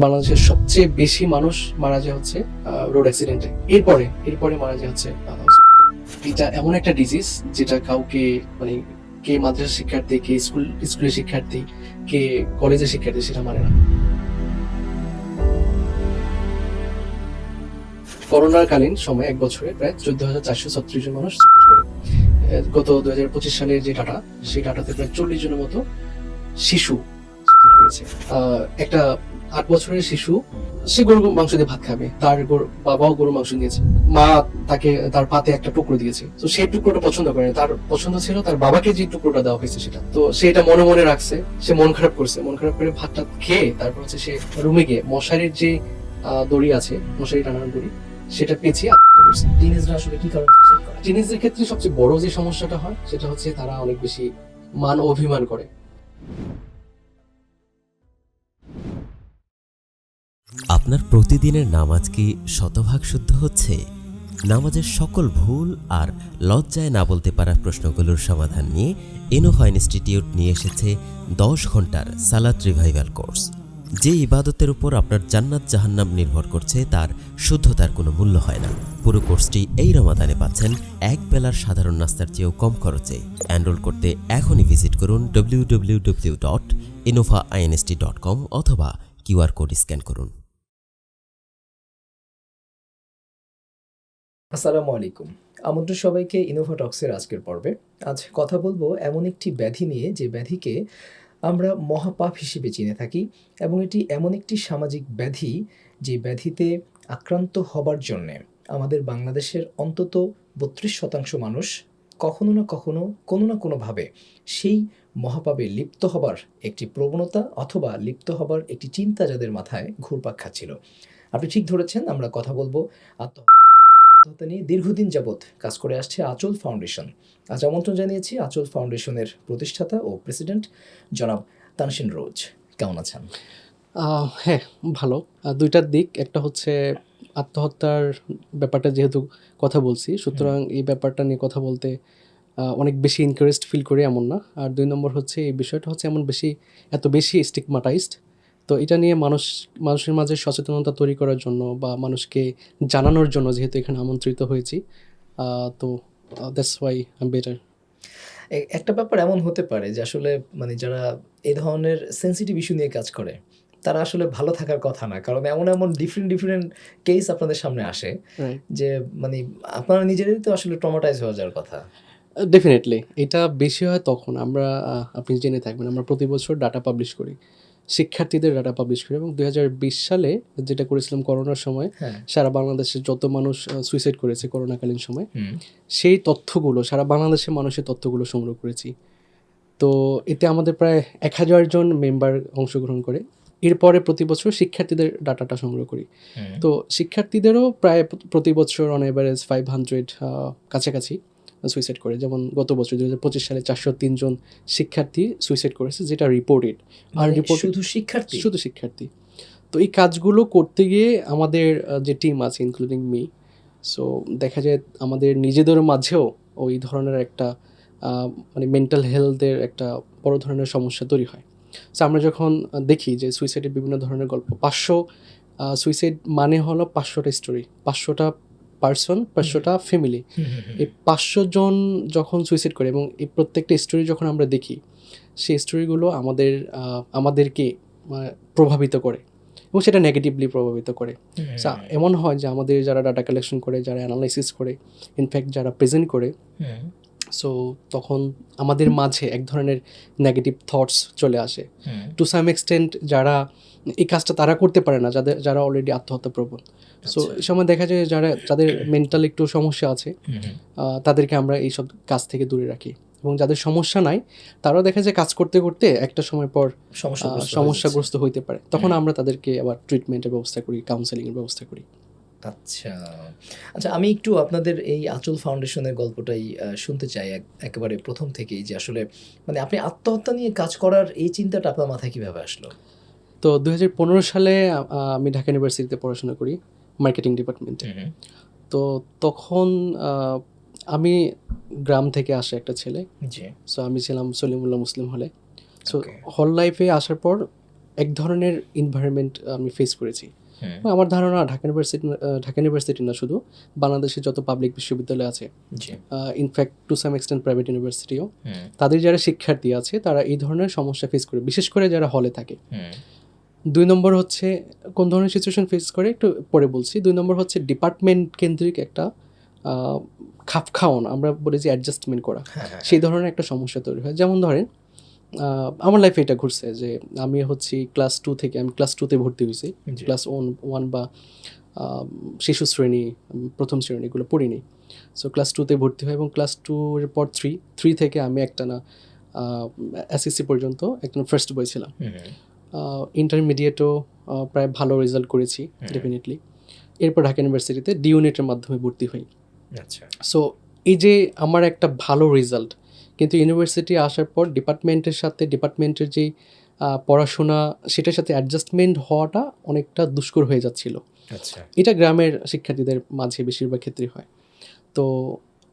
বাংলাদেশের সবচেয়ে বেশি মানুষ মারা যায় হচ্ছে রোড অ্যাক্সিডেন্টে, এরপরে মারা যায় হচ্ছে suicide-এ। এটা এমন একটা ডিজিজ যেটা কাউকে মানে কে মাদ্রাসা শিক্ষার্থী, কে স্কুলের শিক্ষার্থী, কে কলেজের শিক্ষার্থী সেটা মানে না। করোনার কালীন সময় এক বছরে প্রায় 14,436 জন মানুষ suicide করে। গত 2025 সালের যে ডাটা, সেই ডাটাতে প্রায় 40 জনের মতো শিশু suicide করেছে। একটা 8 বছরের শিশু, সে গরুর মাংস দিয়ে ভাত খাবে, তার বাবাও গরুর মাংস দিয়েছে, মা তাকে তার পাতে একটা টুকরো দিয়েছে, তো সেই টুকরোটা পছন্দ করে না, তার পছন্দ ছিল তার বাবাকে যে টুকরোটা দেওয়া হয়েছে সেটা, তো সে এটা মনে মনে রাখছে, সে মন খারাপ করে ভাতটা খেয়ে তারপর হচ্ছে সে রুমে গিয়ে মশারির যে দড়ি আছে, মশারি টানানোর দড়ি, সেটা পেঁচিয়ে আত্মহত্যা করছে। টিনেজরা আসলে কি কারণে সুইসাইড করে? টিনেজদের ক্ষেত্রে সবচেয়ে বড় যে সমস্যাটা হয় সেটা হচ্ছে তারা অনেক বেশি মান অভিমান করে। আপনার প্রতিদিনের নামাজ কি শতভাগ শুদ্ধ হচ্ছে? নামাজের সকল ভুল আর লজ্জায় না বলতে পারা প্রশ্নগুলোর সমাধান নিয়ে ইনোভা ইনস্টিটিউট নিয়ে এসেছে 10 ঘন্টার সালাত রিভাইভাল কোর্স। যে ইবাদতের উপর আপনার জান্নাত জাহান্নাম নির্ভর করছে তার শুদ্ধতার কোনো মূল্য হয় না। পুরো কোর্সটি এই রমাদানে পাচ্ছেন এক বেলার সাধারণ নাস্তার চেয়েও কম খরচে। এনরোল করতে এখনই ভিজিট করুন www.innovainst.com অথবা QR কোড স্ক্যান করুন। আসসালামু আলাইকুম, আমন্ত্রণ সবাইকে ইনোভা টক্সের আজকের পর্বে। আজ কথা বলবো এমন একটি ব্যাধি নিয়ে, যে ব্যাধিকে আমরা মহাপাপ হিসেবে চিনে থাকি, এবং এটি এমন একটি সামাজিক ব্যাধি যে ব্যাধিতে আক্রান্ত হবার জন্যে আমাদের বাংলাদেশের অন্তত 32% মানুষ কখনো না কখনো কোনো না কোনোভাবে সেই মহাপাপে লিপ্ত হবার একটি প্রবণতা অথবা লিপ্ত হবার একটি চিন্তা যাদের মাথায় ঘুরপাক খাচ্ছিল। আপনি ঠিক ধরেছেন, আমরা কথা বলবো আত্মহত্যা নিয়ে দীর্ঘদিন যাবৎ কাজ করে আসছে আচল ফাউন্ডেশন। আজ আমন্ত্রণ জানিয়েছি আচল ফাউন্ডেশনের প্রতিষ্ঠাতা ও প্রেসিডেন্ট জনাব তানসিন রোজ। কেমন আছেন? হ্যাঁ, ভালো। দুইটার দিক, একটা হচ্ছে আত্মহত্যার ব্যাপারটা যেহেতু কথা বলছি, সুতরাং এই ব্যাপারটা নিয়ে কথা বলতে অনেক বেশি এনকারেজড ফিল করি এমন না। আর 2 নম্বর হচ্ছে এই বিষয়টা হচ্ছে এত বেশি স্টিগমাটাইজড, তো এটা নিয়ে মানুষের মাঝে সচেতনতা তৈরি করার জন্য বা মানুষকে জানানোর জন্য যেহেতু এখানে আমন্ত্রিত হয়েছি, তো that's why I am better. একটা ব্যাপার এমন হতে পারে যে আসলে মানে যারা এই ধরনের সেন্সিটিভ ইস্যু নিয়ে কাজ করে তারা আসলে ভালো থাকার কথা না, কারণ এমন এমন ডিফারেন্ট কেস আপনাদের সামনে আসে রাইট, যে মানে আপনারা নিজেরাই তো আসলে ট্রমাটাইজ হয়ে যাওয়ার কথা। ডেফিনেটলি এটা বেশি হয় তখন আমরা আপনি জেনে থাকবেন আমরা প্রতি বছর ডাটা পাবলিশ করি, শিক্ষার্থীদের ডাটা পাবলিশ করি, এবং 2020 সালে যেটা করেছিলাম করোনার সময় হ্যাঁ। সারা বাংলাদেশে যত মানুষ সুইসাইড করেছে করোনাকালীন সময়, হুম। সেই তথ্যগুলো সারা বাংলাদেশের মানুষের তথ্যগুলো সংগ্রহ করেছি। তো এতে আমাদের প্রায় 1000 জন মেম্বার অংশগ্রহণ করে। এরপরে প্রতি বছর শিক্ষার্থীদের ডাটাটা সংগ্রহ করি। তো শিক্ষার্থীদেরও প্রায় প্রতি বছর অন এভারেজ 500 কাছাকাছি সুইসাইড করে। যেমন গত বছর 2025 সালে 403 জন শিক্ষার্থী সুইসাইড করেছে, যেটা রিপোর্টেড। আর রিপোর্ট শুধু শিক্ষার্থী। তো এই কাজগুলো করতে গিয়ে আমাদের যে টিম আছে ইনক্লুডিং মি, সো দেখা যায় আমাদের নিজেদের মাঝেও ওই ধরনের একটা মানে মেন্টাল হেলথের একটা বড় ধরনের সমস্যা তৈরি হয়। সো আমরা যখন দেখি যে সুইসাইডের বিভিন্ন ধরনের গল্প, 500 সুইসাইড মানে হলো 500টা স্টোরি, 500টা পার্সন, 500টা ফ্যামিলি, এই 500 জন যখন সুইসাইড করে এবং এই প্রত্যেকটা স্টোরি যখন আমরা দেখি, সেই স্টোরিগুলো আমাদেরকে প্রভাবিত করে এবং সেটা নেগেটিভলি প্রভাবিত করে। এমন হয় যে আমাদের যারা ডাটা কালেকশন করে, যারা অ্যানালাইসিস করে, ইনফ্যাক্ট যারা প্রেজেন্ট করে, সো তখন আমাদের মাঝে এক ধরনের নেগেটিভ থটস চলে আসে। টু সাম এক্সটেন্ট যারা এই কাজটা তারা করতে পারে না, যারা অলরেডি আত্মহত্যা প্রবণ। সো এই সময় দেখা যায় যাদের মেন্টাল একটু সমস্যা আছে, তাদেরকে আমরা এইসব কাজ থেকে দূরে রাখি, এবং যাদের সমস্যা নাই তারাও দেখা যায় কাজ করতে করতে একটা সময় পর সমস্যাগ্রস্ত হইতে পারে, তখন আমরা তাদেরকে আবার ট্রিটমেন্টের ব্যবস্থা করি, কাউন্সেলিংয়ের ব্যবস্থা করি। আচ্ছা আচ্ছা, আমি একটু আপনাদের এই আচল ফাউন্ডেশনের গল্পটাই শুনতে চাই একেবারে প্রথম থেকেই, যে আসলে মানে আপনি আত্মহত্যা নিয়ে কাজ করার এই চিন্তাটা আপনার মাথায় কীভাবে আসলো? তো 2015 সালে আমি ঢাকা ইউনিভার্সিটিতে পড়াশোনা করি, মার্কেটিং ডিপার্টমেন্টে। তো তখন আমি গ্রাম থেকে আসা একটা ছেলে, সো আমি ছিলাম সলিমুল্লাহ মুসলিম হলে। সো হল লাইফে আসার পর এক ধরনের এনভায়রনমেন্ট আমি ফেস করেছি। হুম, আমার ধারণা ঢাকা ইউনিভার্সিটি না শুধু, বাংলাদেশের যত পাবলিক বিশ্ববিদ্যালয় আছে, জি, in fact to some extent private ইউনিভার্সিটিও, হুম, তাদের যারা শিক্ষার্থী আছে তারা এই ধরনের সমস্যা ফেস করে, বিশেষ করে যারা হলে থাকে। হুম, 2 নম্বর হচ্ছে কোন ধরনের সিচুয়েশন ফেস করে একটু পরে বলছি। 2 নম্বর হচ্ছে ডিপার্টমেন্ট কেন্দ্রিক একটা খাপ খাওয়ানো, আমরা বলি যে অ্যাডজাস্টমেন্ট করা, হ্যাঁ, হ্যাঁ, সেই ধরনের একটা সমস্যা তৈরি হয়। যেমন ধরেন আমার লাইফে এটা ঘুরছে যে আমি হচ্ছি ক্লাস 2 থেকে, আমি ক্লাস 2তে ভর্তি হয়েছি। জি, ক্লাস 1 বা শিশু শ্রেণী, প্রথম শ্রেণী এগুলো পড়িনি। সো ক্লাস 2তে ভর্তি হয় এবং ক্লাস 2 এর পর 3 থেকে আমি একটানা এসএসসি পর্যন্ত একজন ফার্স্ট বয় ছিলাম। হুম, ইন্টারমিডিয়েটও প্রায় ভালো রেজাল্ট করেছি ডেফিনেটলি। এরপর ঢাকা ইউনিভার্সিটিতে ডি ইউনিটের মাধ্যমে ভর্তি হই। আচ্ছা, সো এই যে আমার একটা ভালো রেজাল্ট, কিন্তু ইউনিভার্সিটি আসার পর ডিপার্টমেন্টের যেই পড়াশোনা, সেটার সাথে অ্যাডজাস্টমেন্ট হওয়াটা অনেকটা দুষ্কর হয়ে যাচ্ছিল। আচ্ছা, এটা গ্রামের শিক্ষার্থীদের মাঝে বেশিরভাগ ক্ষেত্রেই হয়। তো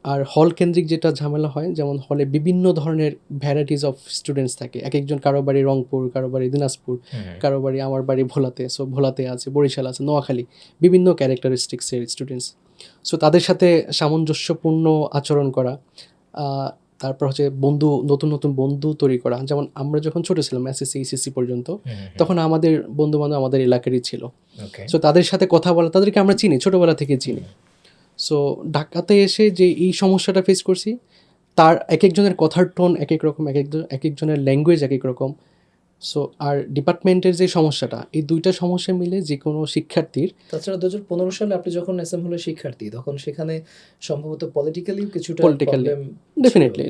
আর হল কেন্দ্রিক যেটা ঝামেলা হয়, যেমন হলে বিভিন্ন ধরনের ভ্যারাইটিস অফ স্টুডেন্টস থাকে। একেকজন, কারো বাড়ি রংপুর, কারো বাড়ি দিনাজপুর, হুম, কারো বাড়ি, আমার বাড়ি ভোলাতে, সো ভোলাতে আছে, বরিশাল আছে, নোয়াখালী, বিভিন্ন ক্যারেক্টারিস্টিক্সের স্টুডেন্টস। সো তাদের সাথে সামঞ্জস্যপূর্ণ আচরণ করা, তারপর হচ্ছে নতুন নতুন বন্ধু তৈরি করা। যেমন আমরা যখন ছোটো ছিলাম, এসএসসি এইচএসসি পর্যন্ত, তখন আমাদের বন্ধুবান্ধব আমাদের এলাকারই ছিল। ওকে, সো তাদের সাথে কথা বলা, তাদেরকে আমরা চিনি, ছোটোবেলা থেকে চিনি। সো ঢাকাতে এসে যে এই সমস্যাটা ফেস করছি, তার এক একজনের কথার টোন এক এক রকম, এক একজনের ল্যাঙ্গুয়েজ এক এক রকম। সো আর ডিপার্টমেন্টের যে সমস্যাটা, এই দুইটা সমস্যা মিলে যে কোনো শিক্ষার্থীর, তাছাড়া 2015 সালে আপনি যখন এসএম হলে শিক্ষার্থী, তখন সেখানে সম্ভবত পলিটিক্যালিও কিছুটা পলিটিক্যালি প্রবলেম, ডেফিনেটলি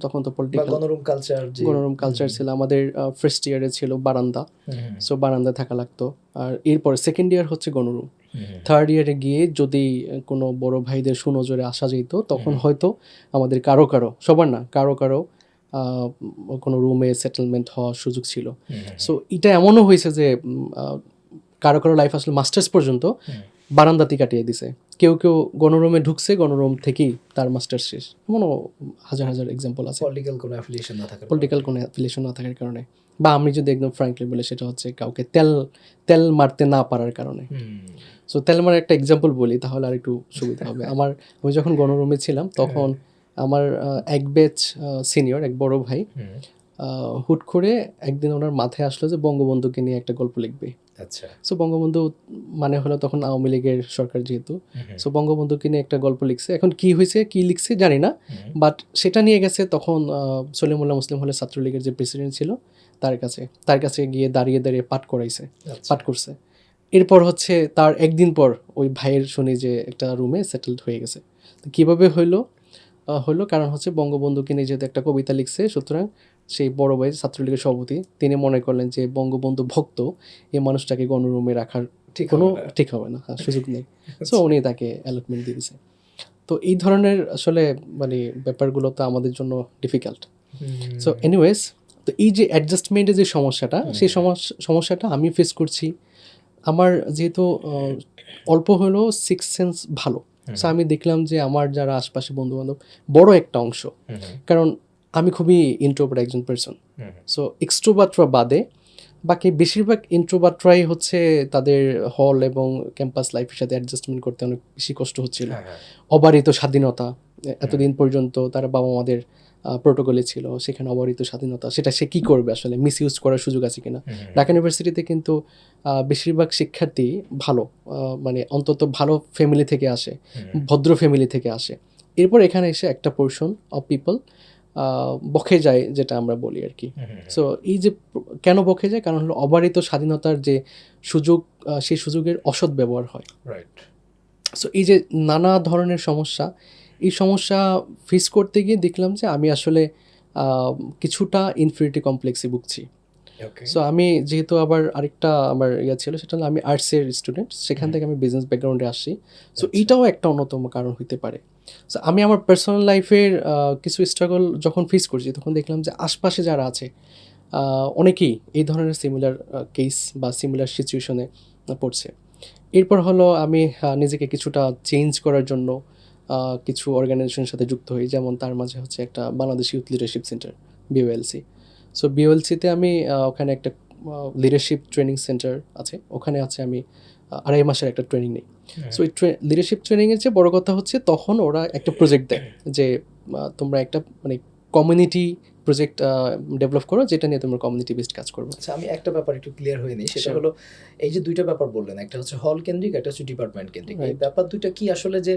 তখন তো বা পলিটিক্যাল গণরুম কালচার যে, গণরুম কালচার ছিল। আমাদের ফার্স্ট ইয়ারে ছিল বারান্দা, সো বারান্দা থাকা লাগতো। আর এরপরে সেকেন্ড ইয়ার হচ্ছে গণরুম। থার্ড ইয়ারে গিয়ে যদি কোনো বড় ভাইদের সুনজরে আসা যেত, তখন হয়তো আমাদের সবার না, কারো কোনো রুমে সেটেলমেন্ট হওয়ার সুযোগ ছিল। সো এটা এমনও হয়েছে যে কারো লাইফ আসলে মাস্টার্স পর্যন্ত বারান্দাতেই কাটিয়ে দিছে। কেউ গণরুমে ঢুকছে, গণরুম থেকেই তার মাস্টার্স শেষ। এমনও হাজার হাজার এক্সাম্পল আছে, পলিটিক্যাল কোনো অ্যাফিলিয়েশন না থাকার পলিটিক্যাল কোনো অ্যাফিলিয়েশন না থাকার কারণে। বা আমি যদি একদম ফ্র্যাঙ্কলি বলি, সেটা হচ্ছে কাউকে তেল মারতে না পারার কারণে। সো তেল মারার একটা এক্সাম্পল বলি, তাহলে আর একটু সুবিধা হবে। আমি যখন গণরুমে ছিলাম, তখন আমার এক ব্যাচ সিনিয়র, এক বড় ভাই, হুট করে একদিন ওনার মাথায় আসলো যে বঙ্গবন্ধুকে নিয়ে একটা গল্প লিখবে। আচ্ছা, সো বঙ্গবন্ধু মানে হলো তখন আওয়ামী লীগের সরকার যেহেতু, সো বঙ্গবন্ধুকে নিয়ে একটা গল্প লিখছে। এখন কি হয়েছে, কি লিখছে জানি না, বাট সেটা নিয়ে গেছে তখন সলিমুল্লাহ মুসলিম হলের ছাত্রলীগের যে প্রেসিডেন্ট ছিল তার কাছে গিয়ে দাঁড়িয়ে পাঠ করাইছে, পাঠ করছে। এরপর হচ্ছে তার একদিন পর ওই ভাইয়ের শুনি যে একটা রুমে সেটেলড হয়ে গেছে। তো কীভাবে হলো কারণ হচ্ছে বঙ্গবন্ধুকে নিয়ে যেহেতু একটা কবিতা লিখছে, সুতরাং সেই বড় ভাই ছাত্রলীগের সভাপতি, তিনি মনে করলেন যে বঙ্গবন্ধু ভক্ত এই মানুষটাকে গণরুমে রাখার কোনো ঠিক হবে না, সুযোগ নেই। সো উনি তাকে অ্যালটমেন্ট দিয়ে দিয়েছে। তো এই ধরনের আসলে মানে ব্যাপারগুলো তো আমাদের জন্য ডিফিকাল্ট। সো এনিওয়েজ, তো এই যে অ্যাডজাস্টমেন্টের যে সমস্যাটা, সেই সমস্যাটা আমি ফেস করছি। আমার যেহেতু অল্প হলেও সিক্স সেন্স ভালো, সো আমি দেখলাম যে আমার যারা আশপাশে বন্ধুবান্ধব, বড় একটা অংশ, কারণ আমি খুবই ইন্ট্রোভার্ট একজন পার্সন, সো এক্সট্রোভার্টরা বাদে বাকি বেশিরভাগ ইন্ট্রোভার্টরাই হচ্ছে তাদের হল এবং ক্যাম্পাস লাইফের সাথে অ্যাডজাস্টমেন্ট করতে অনেক বেশি কষ্ট হচ্ছিল। অবারিত স্বাধীনতা, এতদিন পর্যন্ত তারা বাবা মাদের প্রোটোকলে ছিল, সেখানে অবারিত স্বাধীনতা, সেটা সে কী করবে, আসলে মিস ইউজ করার সুযোগ আছে কিনা। ঢাকা ইউনিভার্সিটিতে কিন্তু বেশিরভাগ শিক্ষার্থী ভালো, মানে অন্তত ভালো ফ্যামিলি থেকে আসে, ভদ্র ফ্যামিলি থেকে আসে। এরপর এখানে এসে একটা পোর্শন অফ পিপল বকে যায়, যেটা আমরা বলি আর কি। সো এই যে কেন বকে যায়, কারণ হলো অবারিত স্বাধীনতার যে সুযোগ, সেই সুযোগের অসৎ ব্যবহার হয়। রাইট। সো এই যে নানা ধরনের সমস্যা, এই সমস্যা ফেস করতে গিয়ে দেখলাম যে আমি আসলে কিছুটা ইনফিরিটি কমপ্লেক্সে ভুগছি। সো আমি যেহেতু আবার আরেকটা আমার ছিল, সেটা হলো আমি আর্টসের স্টুডেন্ট, সেখান থেকে আমি বিজনেস ব্যাকগ্রাউন্ডে আসছি। সো এইটাও একটা অন্যতম কারণ হতে পারে। সো আমি আমার পার্সোনাল লাইফের কিছু স্ট্রাগল যখন ফেস করছি, তখন দেখলাম যে আশপাশে যারা আছে অনেকেই এই ধরনের সিমিলার কেস বা সিমিলার সিচুয়েশনে পড়ছে। এরপর হলো আমি নিজেকে কিছুটা চেঞ্জ করার জন্য কিছু অর্গানাইজেশনের সাথে যুক্ত হই, যেমন তার মাঝে হচ্ছে একটা Bangladesh youth leadership centre, BOLC. So বিওএলসিতে আমি ওখানে একটা লিডারশিপ ট্রেনিং সেন্টার আছে, ওখানে আছে আমি 2.5 মাসের একটা ট্রেনিং নিই। সো এই লিডারশিপ ট্রেনিংয়ের যে বড় কথা হচ্ছে, তখন ওরা একটা প্রজেক্ট দেয় যে তোমরা একটা মানে কমিউনিটি প্রজেক্ট ডেভেলপ করো, যেটা নিয়ে তোমরা কমিউনিটি বেসড কাজ করবে। আচ্ছা, আমি একটা ব্যাপার একটু ক্লিয়ার হয়ে নিই, সেটা Sure. হলো এই যে দুইটা ব্যাপার বললেন, একটা হচ্ছে হল কেন্দ্রিক, একটা হচ্ছে ডিপার্টমেন্ট কেন্দ্রিক। এই Right. ব্যাপার দুইটা কি আসলে যে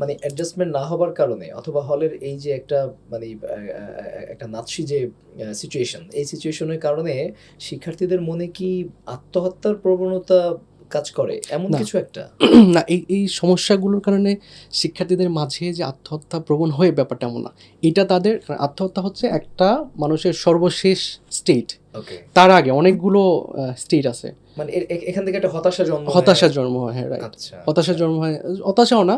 মানে অ্যাডজাস্টমেন্ট না হবার কারণে, অথবা হলের এই যে একটা মানে একটা নাৎসি যে সিচুয়েশন, এই সিচুয়েশনের কারণে শিক্ষার্থীদের মনে কি আত্মহত্যার প্রবণতা কাজ করে, এমন না। কিছু একটা? না, এই সমস্যাগুলোর কারণে শিক্ষার্থীদের মাঝে যে আত্মহত্যা প্রবণ হয়ে ব্যাপারটা এমন না। এটা তাদের আত্মহত্যা হচ্ছে একটা মানুষের সর্বশেষ স্টেট, ওকে, তার আগে অনেকগুলো স্টেট আছে। মানে এখান থেকে একটা হতাশা জন্ম হয়। হতাশার জন্ম হয়, হ্যাঁ, রাইট। আচ্ছা, হতাশার জন্ম হয়, হতাশাও না,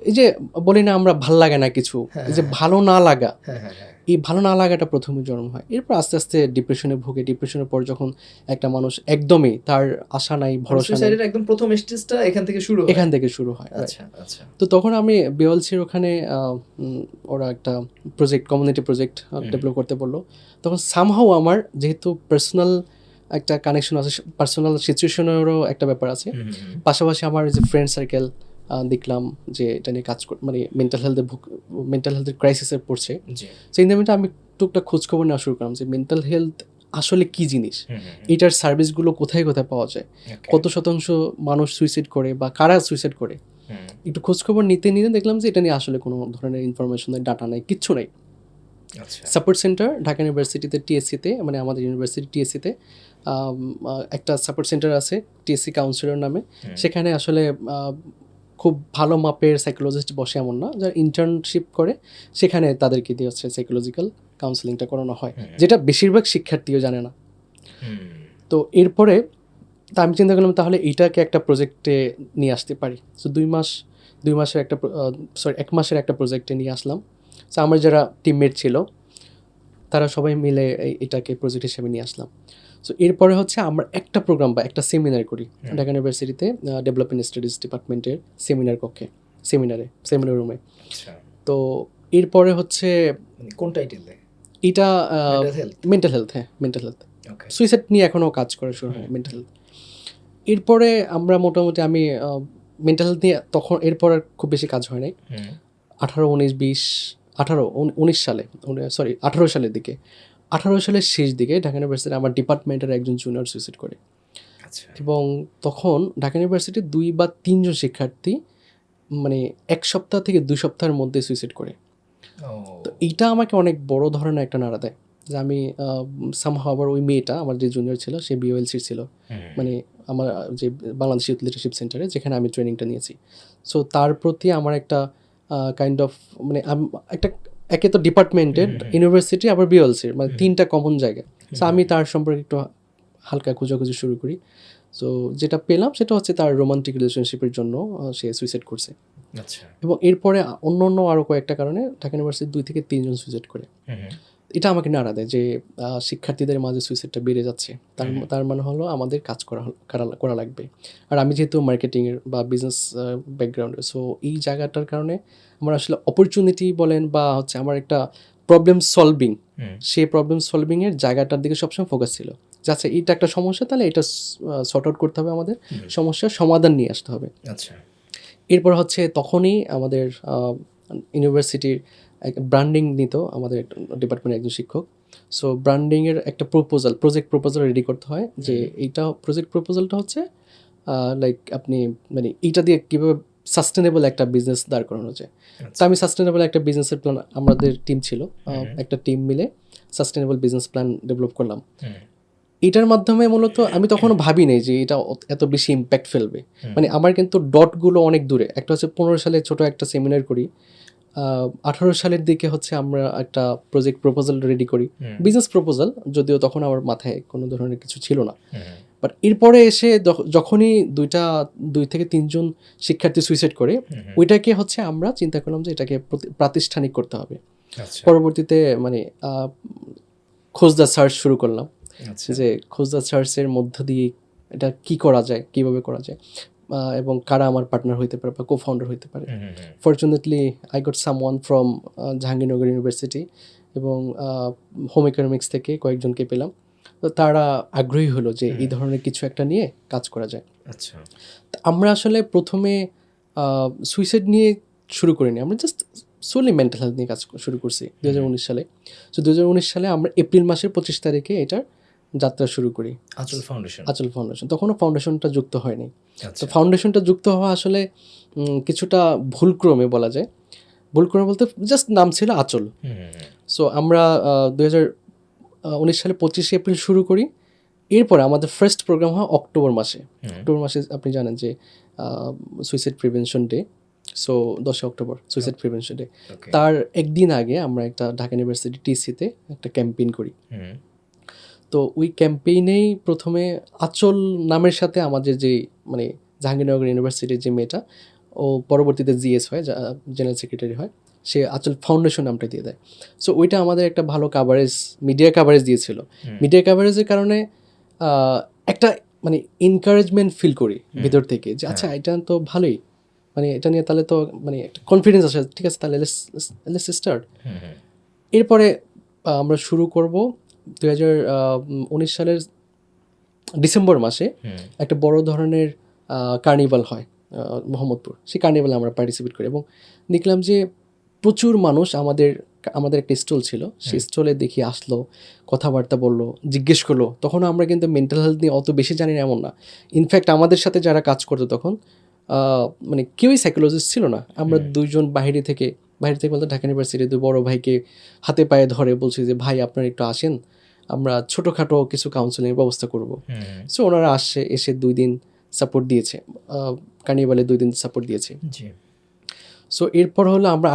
এই যে বলি না আমরা ভাল লাগে না কিছু, হ্যাঁ, এই যে হ্যাঁ। ভালো না লাগা, হ্যাঁ হ্যাঁ হ্যাঁ, এই ভালো না লাগাটা প্রথমে জন্ম হয়। এরপর আস্তে আস্তে ডিপ্রেশনে ভোগে। ডিপ্রেশনের পর যখন একটা মানুষ একদমই তার আশা নাই, ভরসা নাই, সুইসাইডের একদম প্রথম স্টেজটা এখান থেকে শুরু হয়। এখান থেকে শুরু হয়, right? আচ্ছা আচ্ছা, তো তখন আমি বিওএলসির ওখানে ওরা একটা প্রজেক্ট, কমিউনিটি প্রজেক্ট ডেভেলপ করতে বললো। তখন সামহাও আমার যেহেতু পার্সোনাল একটা কানেকশন আছে, পার্সোনাল সিচুয়েশনেরও একটা ব্যাপার আছে, পাশাপাশি আমার যে ফ্রেন্ড সার্কেল দেখলাম যে এটা নিয়ে কাজ মানে মেন্টাল হেলথের ক্রাইসিসে পড়ছে। জি, সেই নিমিত্তে আমি টুকটাক খোঁজখবর নেওয়া শুরু করলাম যে মেন্টাল হেলথ আসলে কী জিনিস, এটার সার্ভিসগুলো কোথায় কোথায় পাওয়া যায়, কত শতাংশ মানুষ সুইসাইড করে বা কারা সুইসাইড করে। একটু খোঁজখবর নিতে নিতে দেখলাম যে এটা নিয়ে আসলে কোনো ধরনের ইনফরমেশন নেই, ডাটা নেই, কিচ্ছু নেই। আচ্ছা, সাপোর্ট সেন্টার ঢাকা ইউনিভার্সিটিতে, টিএসসিতে, মানে আমাদের ইউনিভার্সিটি টিএসসিতে একটা সাপোর্ট সেন্টার আছে টিএসসি কাউন্সিলর নামে। সেখানে আসলে খুব ভালো মাপের সাইকোলজিস্ট বসে এমন না, যারা ইন্টার্নশিপ করে সেখানে তাদেরকে দিয়ে হচ্ছে সাইকোলজিক্যাল কাউন্সেলিংটা করানো হয়, যেটা বেশিরভাগ শিক্ষার্থীও জানে না। তো এরপরে তা আমি চিন্তা করলাম তাহলে এইটাকে একটা প্রজেক্টে নিয়ে আসতে পারি। সো 1 মাসের একটা প্রজেক্টে নিয়ে আসলাম। সো আমার যারা টিমমেট ছিল তারা সবাই মিলে এটাকে প্রজেক্ট হিসেবে নিয়ে আসলাম। সো এরপরে হচ্ছে আমরা একটা প্রোগ্রাম বা একটা সেমিনার করি ঢাকা ইউনিভার্সিটিতে, ডেভেলপমেন্ট স্টাডিজ ডিপার্টমেন্টের সেমিনার কক্ষে, সেমিনার রুমে। আচ্ছা, তো এরপরে হচ্ছে মানে কোন টাইটেলে? এটা Mental health? মেন্টাল হেলথ, হ্যাঁ মেন্টাল হেলথ, ওকে, সুইসাইড নিয়ে এখনও কাজ করা শুরু হয়, মেন্টাল হেলথ। এরপরে আমরা মোটামুটি আমি মেন্টাল হেলথ নিয়ে তখন এরপর আর খুব বেশি কাজ হয় নাই। 19 সালের দিকে, 18 সালের শেষ দিকে ঢাকা ইউনিভার্সিটি আমার ডিপার্টমেন্টের একজন জুনিয়র সুইসাইড করে। আচ্ছা, এবং তখন ঢাকা ইউনিভার্সিটির 2 বা 3 জন শিক্ষার্থী মানে 1 সপ্তাহ থেকে 2 সপ্তাহের মধ্যে সুইসাইড করে। তো এইটা আমাকে অনেক বড় ধরনের একটা নাড়া দেয় যে আমি সামহাও আবার ওই মেয়েটা আমার যে জুনিয়র ছিল সে বিওএলসির ছিল, মানে আমার যে বাংলাদেশ ইউথ লিডারশিপ সেন্টারে যেখানে আমি ট্রেনিংটা নিয়েছি। সো তার প্রতি আমার একটা কাইন্ড অফ মানে একটা একে তো ডিপার্টমেন্টের, ইউনিভার্সিটি, আবার বিওএলসির, মানে 3টা কমন জায়গা। সো আমি তার সম্পর্কে একটু হালকা খোঁজাখুঁজি শুরু করি। সো যেটা পেলাম সেটা হচ্ছে তার রোমান্টিক রিলেশনশিপের জন্য সে সুইসাইড করছে। আচ্ছা, এবং এরপরে অন্য আরও কয়েকটা কারণে ঢাকা ইউনিভার্সিটি 2 থেকে 3 জন সুইসাইড করে। এটা আমাকে নাড়া দেয় যে শিক্ষার্থীদের মাঝে সুইসাইডটা বেড়ে যাচ্ছে, তার মানে হলো আমাদের কাজ করা লাগবে। আর আমি যেহেতু মার্কেটিংয়ের বা বিজনেস ব্যাকগ্রাউন্ডের, সো এই জায়গাটার কারণে আমার আসলে অপরচুনিটি বলেন বা হচ্ছে আমার একটা প্রবলেম সলভিং, সেই প্রবলেম সলভিংয়ের জায়গাটার দিকে সবসময় ফোকাস ছিল। আচ্ছা এটা একটা সমস্যা, তাহলে এটা সর্ট আউট করতে হবে, আমাদের সমস্যার সমাধান নিয়ে আসতে হবে। আচ্ছা, এরপর হচ্ছে তখনই আমাদের ইউনিভার্সিটির ব্র্যান্ডিং নিত আমাদের ডিপার্টমেন্টের একজন শিক্ষক। সো ব্র্যান্ডিংয়ের একটা প্রজেক্ট প্রপোজাল রেডি করতে হয় যে এইটা প্রজেক্ট প্রপোজালটা হচ্ছে লাইক আপনি মানে এইটা দিয়ে কীভাবে সাস্টেনেবল একটা বিজনেস দাঁড় করানো যায়। তো আমি সাস্টেনেবল একটা বিজনেসের প্ল্যান, আমাদের টিম ছিল একটা টিম মিলে সাস্টেনেবল বিজনেস প্ল্যান ডেভেলপ করলাম। এটার মাধ্যমে মূলত আমি তখনও ভাবি নাই যে এটা এত বেশি ইম্প্যাক্ট ফেলবে। মানে আমার কিন্তু ডটগুলো অনেক দূরে। একটা হচ্ছে 15 সালে ছোট একটা সেমিনার করি, 18 সালের দিকে হচ্ছে আমরা একটা প্রজেক্ট প্রপোজাল রেডি করি, বিজনেস প্রপোজাল, যদিও তখন আমার মাথায় কোনো ধরনের কিছু ছিল না। বাট এরপরে এসে যখনই 2 থেকে 3 জন শিক্ষার্থী সুইসাইড করে, ওইটাকে হচ্ছে আমরা চিন্তা করলাম যে এটাকে প্রাতিষ্ঠানিক করতে হবে। পরবর্তীতে মানে খোঁজদা সার্চ শুরু করলাম যে খোঁজদা সার্চের মধ্য দিয়ে এটা কি করা যায়, কিভাবে করা যায়, এবং কারা আমার পার্টনার হইতে পারে বা কো-ফাউন্ডার হইতে পারে। Fortunately I got someone from Jahangirnagar university এবং হোম ইকোনমিক্স থেকে কয়েকজনকে পেলাম। তো তারা আগ্রহী হলো যে এই ধরনের কিছু একটা নিয়ে কাজ করা যায়। আচ্ছা। তা আমরা আসলে প্রথমে সুইসাইড নিয়ে শুরু করিনি, আমরা জাস্ট সোলি মেন্টাল হেলথ নিয়ে কাজ শুরু করছি 2019 সালে। তো 2019 সালে আমরা এপ্রিল মাসের 25 তারিখে এটার যাত্রা শুরু করি, আঁচল ফাউন্ডেশন। আচল ফাউন্ডেশন। তখনও ফাউন্ডেশনটা যুক্ত হয়নি। তো আচ্ছা। ফাউন্ডেশনটা যুক্ত হওয়া আসলে কিছুটা ভুলক্রমে বলা যায়। ভুলক্রমে বলতে জাস্ট নাম ছিল আচল। সো আমরা 2019 সালে 25 এপ্রিল শুরু করি। এরপরে আমাদের ফার্স্ট প্রোগ্রাম হয় অক্টোবর মাসে। অক্টোবর মাসে আপনি জানেন যে suicide prevention day, so 10 October suicide prevention day. Okay. তার একদিন আগে আমরা একটা ঢাকা ইউনিভার্সিটি টিসিতে একটা ক্যাম্পেইন করি। তো ওই ক্যাম্পেইনেই প্রথমে আচল নামের সাথে আমাদের যে মানে জাহাঙ্গীরনগর ইউনিভার্সিটির যে মেয়েটা, ও পরবর্তীতে জিএস হয়, জেনারেল সেক্রেটারি হয়, সে আচল ফাউন্ডেশন নামটা দিয়ে দেয়। সো ওইটা আমাদের একটা ভালো কাভারেজ, মিডিয়া কাভারেজ দিয়েছিল। মিডিয়া কাভারেজের কারণে একটা মানে এনকারেজমেন্ট ফিল করি ভিতর থেকে যে আচ্ছা এটা তো ভালোই, মানে এটা নিয়ে তাহলে তো মানে একটা কনফিডেন্স আসে, ঠিক আছে তাহলে লেটস স্টার্ট। এরপরে আমরা শুরু করব 2019 সালের ডিসেম্বর মাসে একটা বড় ধরনের কার্নিভাল হয় মোহাম্মদপুর। সেই কার্নিভালে আমরা পার্টিসিপেট করি এবং দেখলাম যে প্রচুর মানুষ আমাদের একটা স্টল ছিল, সেই স্টলে দেখি আসলো, কথাবার্তা বললো, জিজ্ঞেস করলো। তখন আমরা কিন্তু মেন্টাল হেলথ নিয়ে অত বেশি জানি না এমন না। ইনফ্যাক্ট আমাদের সাথে যারা কাজ করতো তখন মানে কেউই সাইকোলজিস্ট ছিল না। আমরা দুইজন বাইরে থেকে বলতে ঢাকা ইউনিভার্সিটির দুই বড় ভাইকে হাতে পায়ে ধরে বলছি যে ভাই আপনারা একটু আসেন, আমরা ছোটোখাটো কিছু কাউন্সেলিংয়ের ব্যবস্থা করব। সো ওনারা এসে 2 দিন সাপোর্ট দিয়েছে, কার্নিভালে 2 দিন সাপোর্ট দিয়েছে। সো এরপর হলো আমরা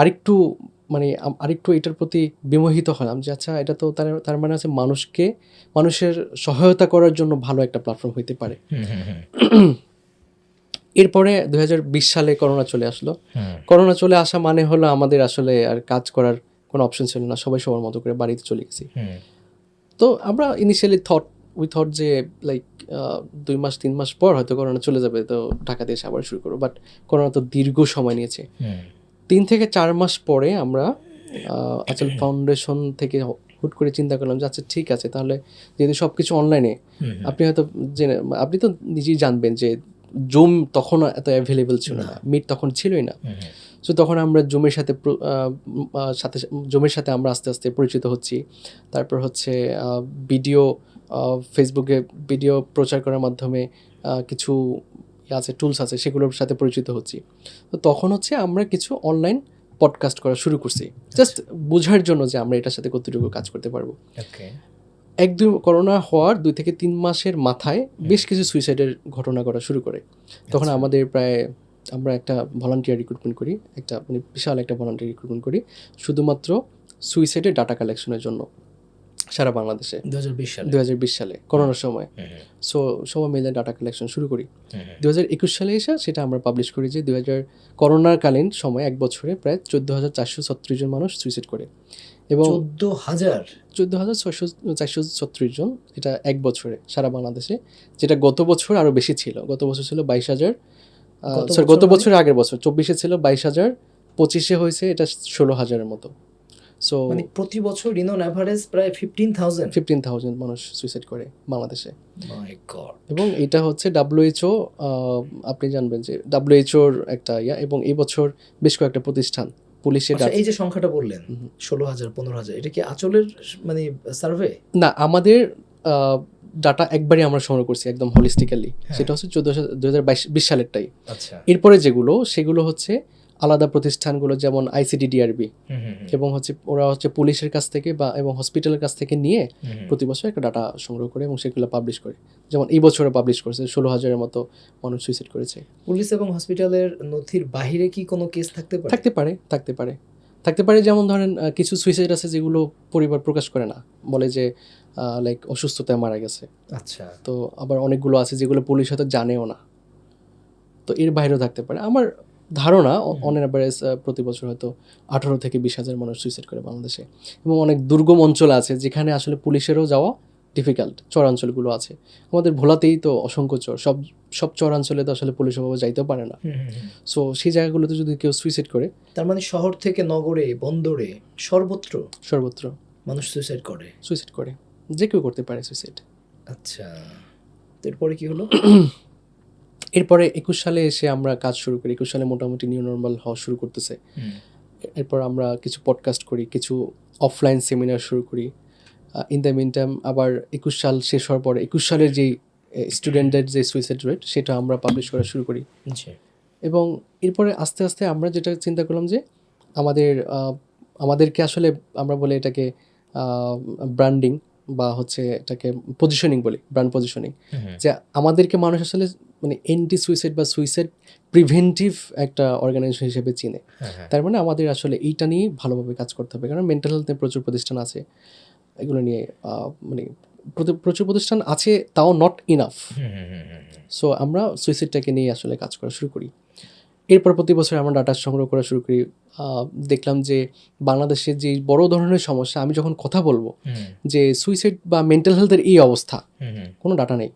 আরেকটু এটার প্রতি বিমোহিত হলাম যে আচ্ছা এটা তো তার মানে আছে মানুষের সহায়তা করার জন্য ভালো একটা প্ল্যাটফর্ম হইতে পারে। এরপরে 2020 সালে করোনা চলে আসলো। করোনা চলে আসা মানে হলো আমাদের আসলে আর কাজ করার কোনো অপশন ছিল না, সবাই সবার মতো করে বাড়িতে চলে গেছি। তো আমরা ইনিশিয়ালি উই থট যে লাইক 2 মাস 3 মাস পর হয়তো করোনা চলে যাবে, তো ঢাকাতে এসে আবার শুরু করবো। বাট করোনা তো দীর্ঘ সময় নিয়েছে। 3 থেকে 4 মাস পরে আমরা আচল ফাউন্ডেশন থেকে হুট করে চিন্তা করলাম যে আচ্ছা ঠিক আছে, তাহলে যেহেতু সব কিছু অনলাইনে, আপনি তো নিজেই জানবেন যে জুম তখন এত অ্যাভেলেবেল ছিল না, মিট তখন ছিলই না। সো তখন আমরা জুমের সাথে আমরা আস্তে আস্তে পরিচিত হচ্ছি। তারপর হচ্ছে ফেসবুকে ভিডিও প্রচার করার মাধ্যমে কিছু আছে, টুলস আছে, সেগুলোর সাথে পরিচিত হচ্ছি। তো তখন হচ্ছে আমরা কিছু অনলাইন পডকাস্ট করা শুরু করছি, জাস্ট বোঝার জন্য যে আমরা এটার সাথে কতটুকু কাজ করতে পারবো। করোনা হওয়ার 2 থেকে 3 মাসের মাথায় বেশ কিছু সুইসাইডের ঘটনা ঘটা শুরু করে। তখন আমরা একটা ভলান্টিয়ার রিক্রুটমেন্ট করি, একটা মানে বিশাল একটা ভলান্টিয়ার রিক্রুটমেন্ট করি শুধুমাত্র সুইসাইডের ডাটা কালেকশনের জন্য সারা বাংলাদেশে 2020 সালে করোনার সময়। সো সবাই মিলে ডাটা কালেকশন শুরু করি। 2021 সালে এসে সেটা আমরা পাবলিশ করি যে করোনার কালীন সময় 1 বছরে প্রায় 14,436 জন মানুষ সুইসাইড করে এবং 14,436 জন, এটা 1 বছরে সারা বাংলাদেশে, যেটা গত বছর আরও বেশি ছিল। গত বছর ছিল 22,000, গত বছর আগের বছর 24-এ ছিল 22,000, 25-এ হয়েছে এটা 16,000-এর মতো। সো মানে প্রতি বছর ইন অন এভারেজ প্রায় 15,000 মানুষ সুইসাইড করে বাংলাদেশে। মাই গড। এবং এটা হচ্ছে WHO, আপনি জানবেন যে WHOর একটা এবং এই বছর বেশ কয়েকটা প্রতিষ্ঠান পুলিশের এই যে সংখ্যাটা বললেন 16,000 15,000, এটা কি আচলের মানে সার্ভে না, আমাদের ডাটা একবারই আমরা সংগ্রহ করছি একদম হলিস্টিক্যালি। সেটা হচ্ছে 2020 সালেরটাই। আচ্ছা। এরপরে সেগুলো হচ্ছে আলাদা প্রতিষ্ঠানগুলো, যেমন ICDDRB এবং ওরা পুলিশের কাছ থেকে এবং হসপিটালের কাছ থেকে নিয়ে প্রতি বছর একটা ডাটা সংগ্রহ করে এবং সেগুলো পাবলিশ করে। যেমন এই বছরে পাবলিশ করেছে 16,000-এর মতো মানুষ সুইসাইড করেছে। পুলিশ এবং হসপিটালের নথির বাইরে কি কোনো কেস থাকতে পারে? যেমন ধরেন কিছু সুইসাইড আছে যেগুলো পরিবার প্রকাশ করে না, বলে যে লাইক অসুস্থতায় মারা গেছে। আচ্ছা। তো আবার অনেকগুলো আছে যেগুলো পুলিশ হয়তো জানেও না, তো এর বাইরেও থাকতে পারে। আমার ধারণা অন অ্যাভারেজ প্রতি বছর হয়তো 18 থেকে 20,000 মানুষ সুইসাইড করে বাংলাদেশে। এবং অনেক দুর্গম অঞ্চল আছে যেখানে আসলে পুলিশেরও যাওয়া ডিফিকাল্ট, চরাঞ্চলগুলো আছে। আমাদের ভোলাতেই তো অসংখ্য চর, সব চরাঞ্চলে তো আসলে পুলিশ অভাবে যাইতেও পারে না। সো সেই জায়গাগুলোতে যদি কেউ সুইসাইড করে, তার মানে শহর থেকে নগরে, বন্দরে, সর্বত্র সর্বত্র মানুষ সুইসাইড করে। যে কেউ করতে পারে সুইসাইড। আচ্ছা, তো এরপরে কি হলো? এরপরে 21 সালে এসে আমরা কাজ শুরু করি। 21 সালে মোটামুটি নিউ নরমাল হওয়া শুরু করতেছে। এরপর আমরা কিছু পডকাস্ট করি, কিছু অফলাইন সেমিনার শুরু করি। ইন দ্য মিন টাইম আবার 21 সাল শেষ হওয়ার পরে 21 সালের যেই স্টুডেন্টদের যে সুইসাইড রেট সেটা আমরা পাবলিশ করা শুরু করি। জি। এবং এরপরে আস্তে আস্তে আমরা যেটা চিন্তা করলাম যে আমাদেরকে আসলে আমরা বলি এটাকে ব্র্যান্ডিং বা হচ্ছে এটাকে পজিশনিং বলি, ব্র্যান্ড পজিশনিং, যে আমাদেরকে মানুষ আসলে মানে এন্টি সুইসাইড বা সুইসাইড প্রিভেন্টিভ একটা অর্গানাইজেশন হিসেবে চিনে। তার মানে আমাদের আসলে এইটা নিয়ে ভালোভাবে কাজ করতে হবে, কারণ মেন্টাল হেলথে প্রচুর প্রতিষ্ঠান আছে এগুলো নিয়ে, মানে প্রচুর প্রতিষ্ঠান আছে, তাও নট ইনাফ। সো আমরা সুইসাইডটাকে নিয়ে আসলে কাজ করা শুরু করি। এরপর প্রতি বছর আমরা ডাটা সংগ্রহ করা শুরু করি। দেখলাম যে বাংলাদেশের যে বড় ধরনের সমস্যা, আমি যখন কথা বলবো যে সুইসাইড বা মেন্টাল হেলথের এই অবস্থা, কোনো ডাটা নেই।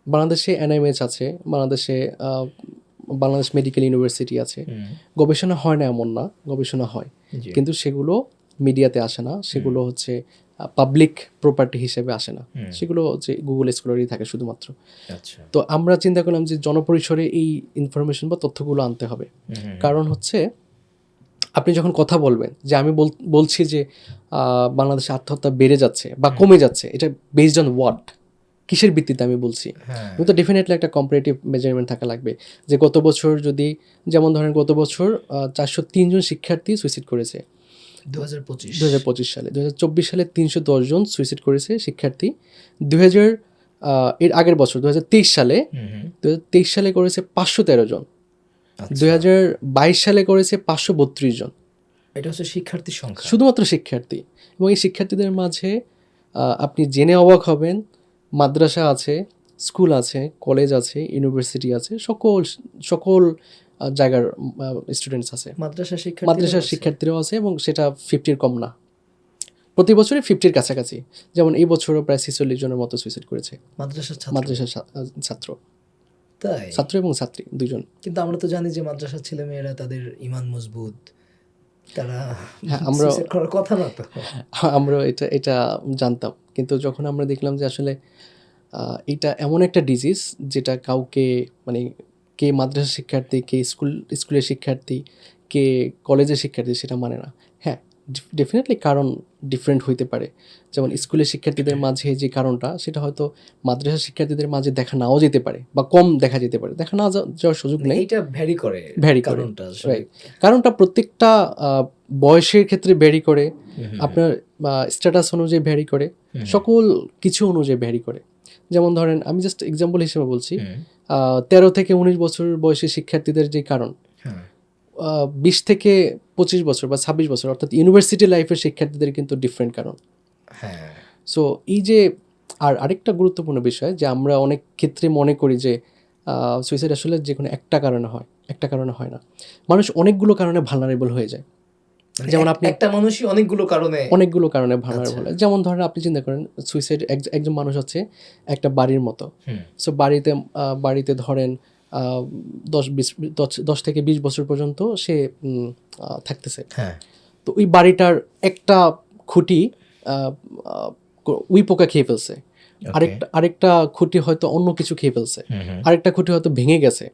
বাংলাদেশে এনএমএইচ আছে, বাংলাদেশ মেডিকেল ইউনিভার্সিটি আছে, গবেষণা হয় না এমন না, গবেষণা হয়, কিন্তু সেগুলো মিডিয়াতে আসে না, সেগুলো হচ্ছে পাবলিক প্রপার্টি হিসেবে আসে না, সেগুলো হচ্ছে গুগল স্কলারই থাকে শুধুমাত্র। তো আমরা চিন্তা করলাম যে জনপরিসরে এই ইনফরমেশন বা তথ্যগুলো আনতে হবে। কারণ হচ্ছে আপনি যখন কথা বলবেন যে আমি বলছি যে বাংলাদেশে আত্মহত্যা বেড়ে যাচ্ছে বা কমে যাচ্ছে, এটা বেসড অন হোয়াট, কিসের ভিত্তিতে আমি বলছি? তো ডেফিনেটলি একটা কম্পারেটিভ মেজারমেন্ট থাকা লাগবে, যে গত বছর যদি, যেমন ধরেন গত বছর 403 জন শিক্ষার্থী সুইসাইড করেছে 2025 সালে, 2024 সালে 310 জন সুইসাইড করেছে শিক্ষার্থী, 2000 এর আগের বছর 2023 সালে করেছে 513 জন, 2022 সালে করেছে 532 জন। এটা হচ্ছে শিক্ষার্থীর সংখ্যা, শুধুমাত্র শিক্ষার্থী। এবং এই শিক্ষার্থীদের মাঝে আপনি জেনে অবাক হবেন, মাদ্রাসা আছে, স্কুল আছে, কলেজ আছে, ইউনিভার্সিটি আছে, সকল জায়গার স্টুডেন্টস আছে, মাদ্রাসার শিক্ষার্থীরাও আছে, এবং সেটা 50-র কম না, প্রতি বছরই 50-র কাছাকাছি। যেমন এই বছরও প্রায় 46 জনের মতো সুইসাইড করেছে মাদ্রাসার ছাত্র, তাই ছাত্র এবং ছাত্রী দুজন। কিন্তু আমরা তো জানি যে মাদ্রাসার ছেলেমেয়েরা তাদের ঈমান মজবুত, তারা আমরা সুইসাইড করার কথা না। তো আমরা এটা জানতাম, কিন্তু যখন আমরা দেখলাম যে আসলে এটা এমন একটা ডিজিজ যেটা কাউকে, মানে কে মাদ্রাসা শিক্ষার্থী, কে স্কুলের শিক্ষার্থী, কে কলেজের শিক্ষার্থী সেটা মানে না। হ্যাঁ, ডেফিনেটলি কারণ ডিফারেন্ট হইতে পারে। যেমন স্কুলের শিক্ষার্থীদের মাঝে যে কারণটা, সেটা হয়তো মাদ্রাসা শিক্ষার্থীদের মাঝে দেখা নাও যেতে পারে, বা কম দেখা যেতে পারে, দেখা না যাওয়ার সুযোগ নেই, এটা ভ্যারি করে কারণটা প্রত্যেকটা বয়সের ক্ষেত্রে ভ্যারি করে, আপনার স্ট্যাটাস অনুযায়ী ভ্যারি করে, সকল কিছু অনুযায়ী ভ্যারি করে। যেমন ধরেন, আমি জাস্ট এক্সাম্পল হিসেবে বলছি, 13 থেকে 19 বছর বয়সী শিক্ষার্থীদের যে কারণ, 20 থেকে 25 বছর বা 26 বছর অর্থাৎ ইউনিভার্সিটি লাইফের শিক্ষার্থীদের কিন্তু ডিফারেন্ট কারণ। সো এই যে, আর আরেকটা গুরুত্বপূর্ণ বিষয় যে আমরা অনেক ক্ষেত্রে মনে করি যে সুইসাইড আসলে যে কোনো একটা কারণে হয় না, মানুষ অনেকগুলো কারণে ভালনারেবল হয়ে যায়। যেমন আপনি একটা মানুষই অনেকগুলো কারণে ভালনারেবল হয়। যেমন ধরেন আপনি চিন্তা করেন, সুইসাইড একজন মানুষ হচ্ছে একটা বাড়ির মতো। সো বাড়িতে ধরেন 10 থেকে 20 বছর পর্যন্ত সে থাকতেছে। তো ওই বাড়িটার একটা খুঁটি উই পোকা খেয়ে ফেলছে, আরেকটা খুঁটি হয়তো অন্য কিছু খেয়ে ফেলছে, আরেকটা খুঁটি হয়তো ভেঙে গেছে।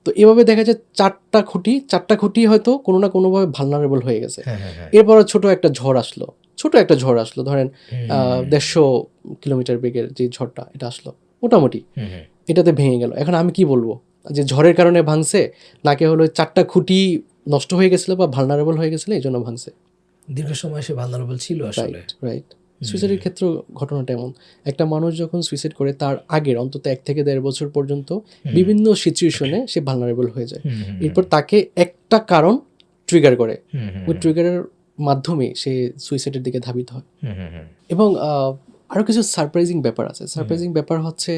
তো এভাবে দেখা যায় চারটা খুঁটি হয়তো কোনো না কোনোভাবে ভালনারেবল হয়ে গেছে। এরপর ছোট একটা ঝড় আসলো, ধরেন 150 কিলোমিটার বেগের যে ঝড়টা এটা আসলো, মোটামুটি এটাতে ভেঙে গেল। এখন আমি কি বলবো, যে ঝড়ের কারণে ভাঙছে, নাকি হলো চারটা খুঁটি নষ্ট হয়ে গেছিল বা ভালনারেবল হয়ে গেছিল এই জন্য ভাঙছে? দীর্ঘ সময় সে ভালনারেবল ছিল আসলে। রাইট। সুইসাইডের ক্ষেত্রে ঘটনাটা এমন, একটা মানুষ যখন সুইসাইড করে তার আগের অন্তত 1 থেকে 1.5 বছর পর্যন্ত বিভিন্ন সিচুয়েশনে সে ভালনারেবল হয়ে যায়। এরপর তাকে একটা কারণ ট্রিগার করে, ওই ট্রিগারের মাধ্যমে সে সুইসাইডের দিকে ধাবিত হয়। এবং আরও কিছু সারপ্রাইজিং ব্যাপার আছে। সারপ্রাইজিং ব্যাপার হচ্ছে,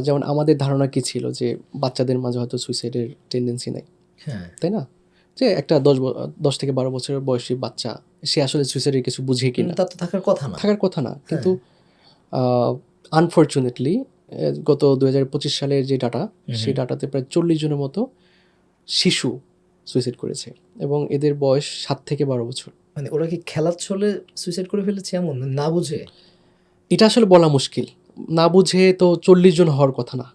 যেমন আমাদের ধারণা কি ছিল যে বাচ্চাদের মাঝে হয়তো সুইসাইডের টেন্ডেন্সি নেই, তাই না? যে একটা 10 থেকে 12 বছরের বয়সী বাচ্চা, সে আসলে সুইসাইডের কিছু বুঝে কিনা, তার তো থাকার কথা না। কিন্তু আনফর্চুনেটলি গত 2025 সালের যে ডাটা, সেই ডাটাতে প্রায় 40 জনের মতো শিশু সুইসাইড করেছে, এবং এদের বয়স 7 থেকে 12 বছর। মানে ওরা কি খেলার ছলে সুইসাইড করে ফেলেছে এমন, না বুঝে? এটা আসলে বলা মুশকিল। না বুঝে তো 40 জন হওয়ার কথা না,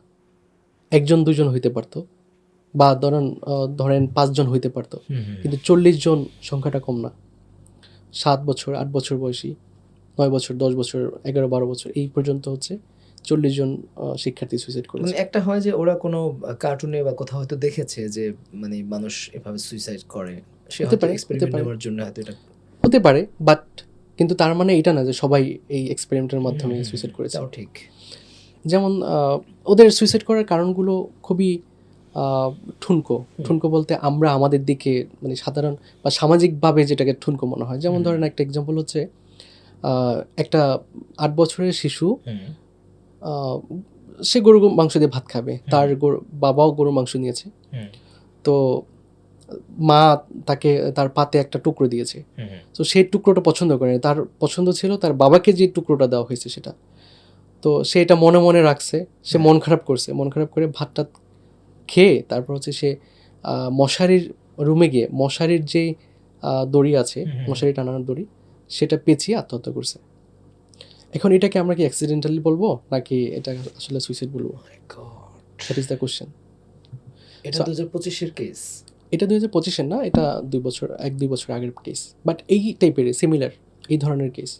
1 জন 2 জন হইতে পারতো, বা ধরেন 5 জন হইতে পারতো, কিন্তু 40 জন সংখ্যাটা কম না। 7 বছর 8 বছর বয়সী, 9 বছর 10 বছর 11-12 বছর এই পর্যন্ত হচ্ছে 40 জন শিক্ষার্থী সুইসাইড মানে করেছে। একটা হয় যে ওরা কোনো কার্টুনে বা কোথাও হয়তো দেখেছে যে মানে মানুষ এভাবে সুইসাইড করে, সে হতে হয়তো পারে, এক্সপেরিমেন্ট হতে পারে। নেওয়ার জন্য হয়তো এটা হতে পারে, বাট কিন্তু তার মানে এটা না যে সবাই এই এক্সপেরিমেন্টের মাধ্যমে সুইসাইড করেছে। তাও ঠিক। যেমন ওদের সুইসাইড করার কারণগুলো খুবই ঠুনকো ঠুনকো বলতে আমরা আমাদের দিকে মানে সাধারণ বা সামাজিকভাবে যেটাকে ঠুনকো মনে হয়। যেমন ধরেন একটা এক্সাম্পল হচ্ছে একটা 8 বছরের শিশু, সে গরু মাংস দিয়ে ভাত খাবে, তার বাবাও গরুর মাংস নিয়েছে, তো মা তাকে তার পাতে একটা টুকরো দিয়েছে, তো সেই টুকরোটা পছন্দ করেনি, তার পছন্দ ছিল তার বাবাকে যে টুকরোটা দেওয়া হয়েছে সেটা, তো সে এটা মনে মনে রাখছে, সে মন খারাপ করছে, মন খারাপ করে ভাতটা খেয়ে তারপর হচ্ছে সে মশারির রুমে গিয়ে মশারির যে দড়ি আছে, মশারি টানানোর দড়ি, সেটা পেঁচিয়ে আত্মহত্যা করছে। এখন এটাকে আমরা কি অ্যাক্সিডেন্টালি বলবো নাকি এটা আসলে সুইসাইড বলবো? That is the question. এটা 2025-এর কেস। এটা 2025-এর না, এটা 1-2 বছর আগের কেস, বাট এই টাইপের সিমিলার এই ধরনের কেস।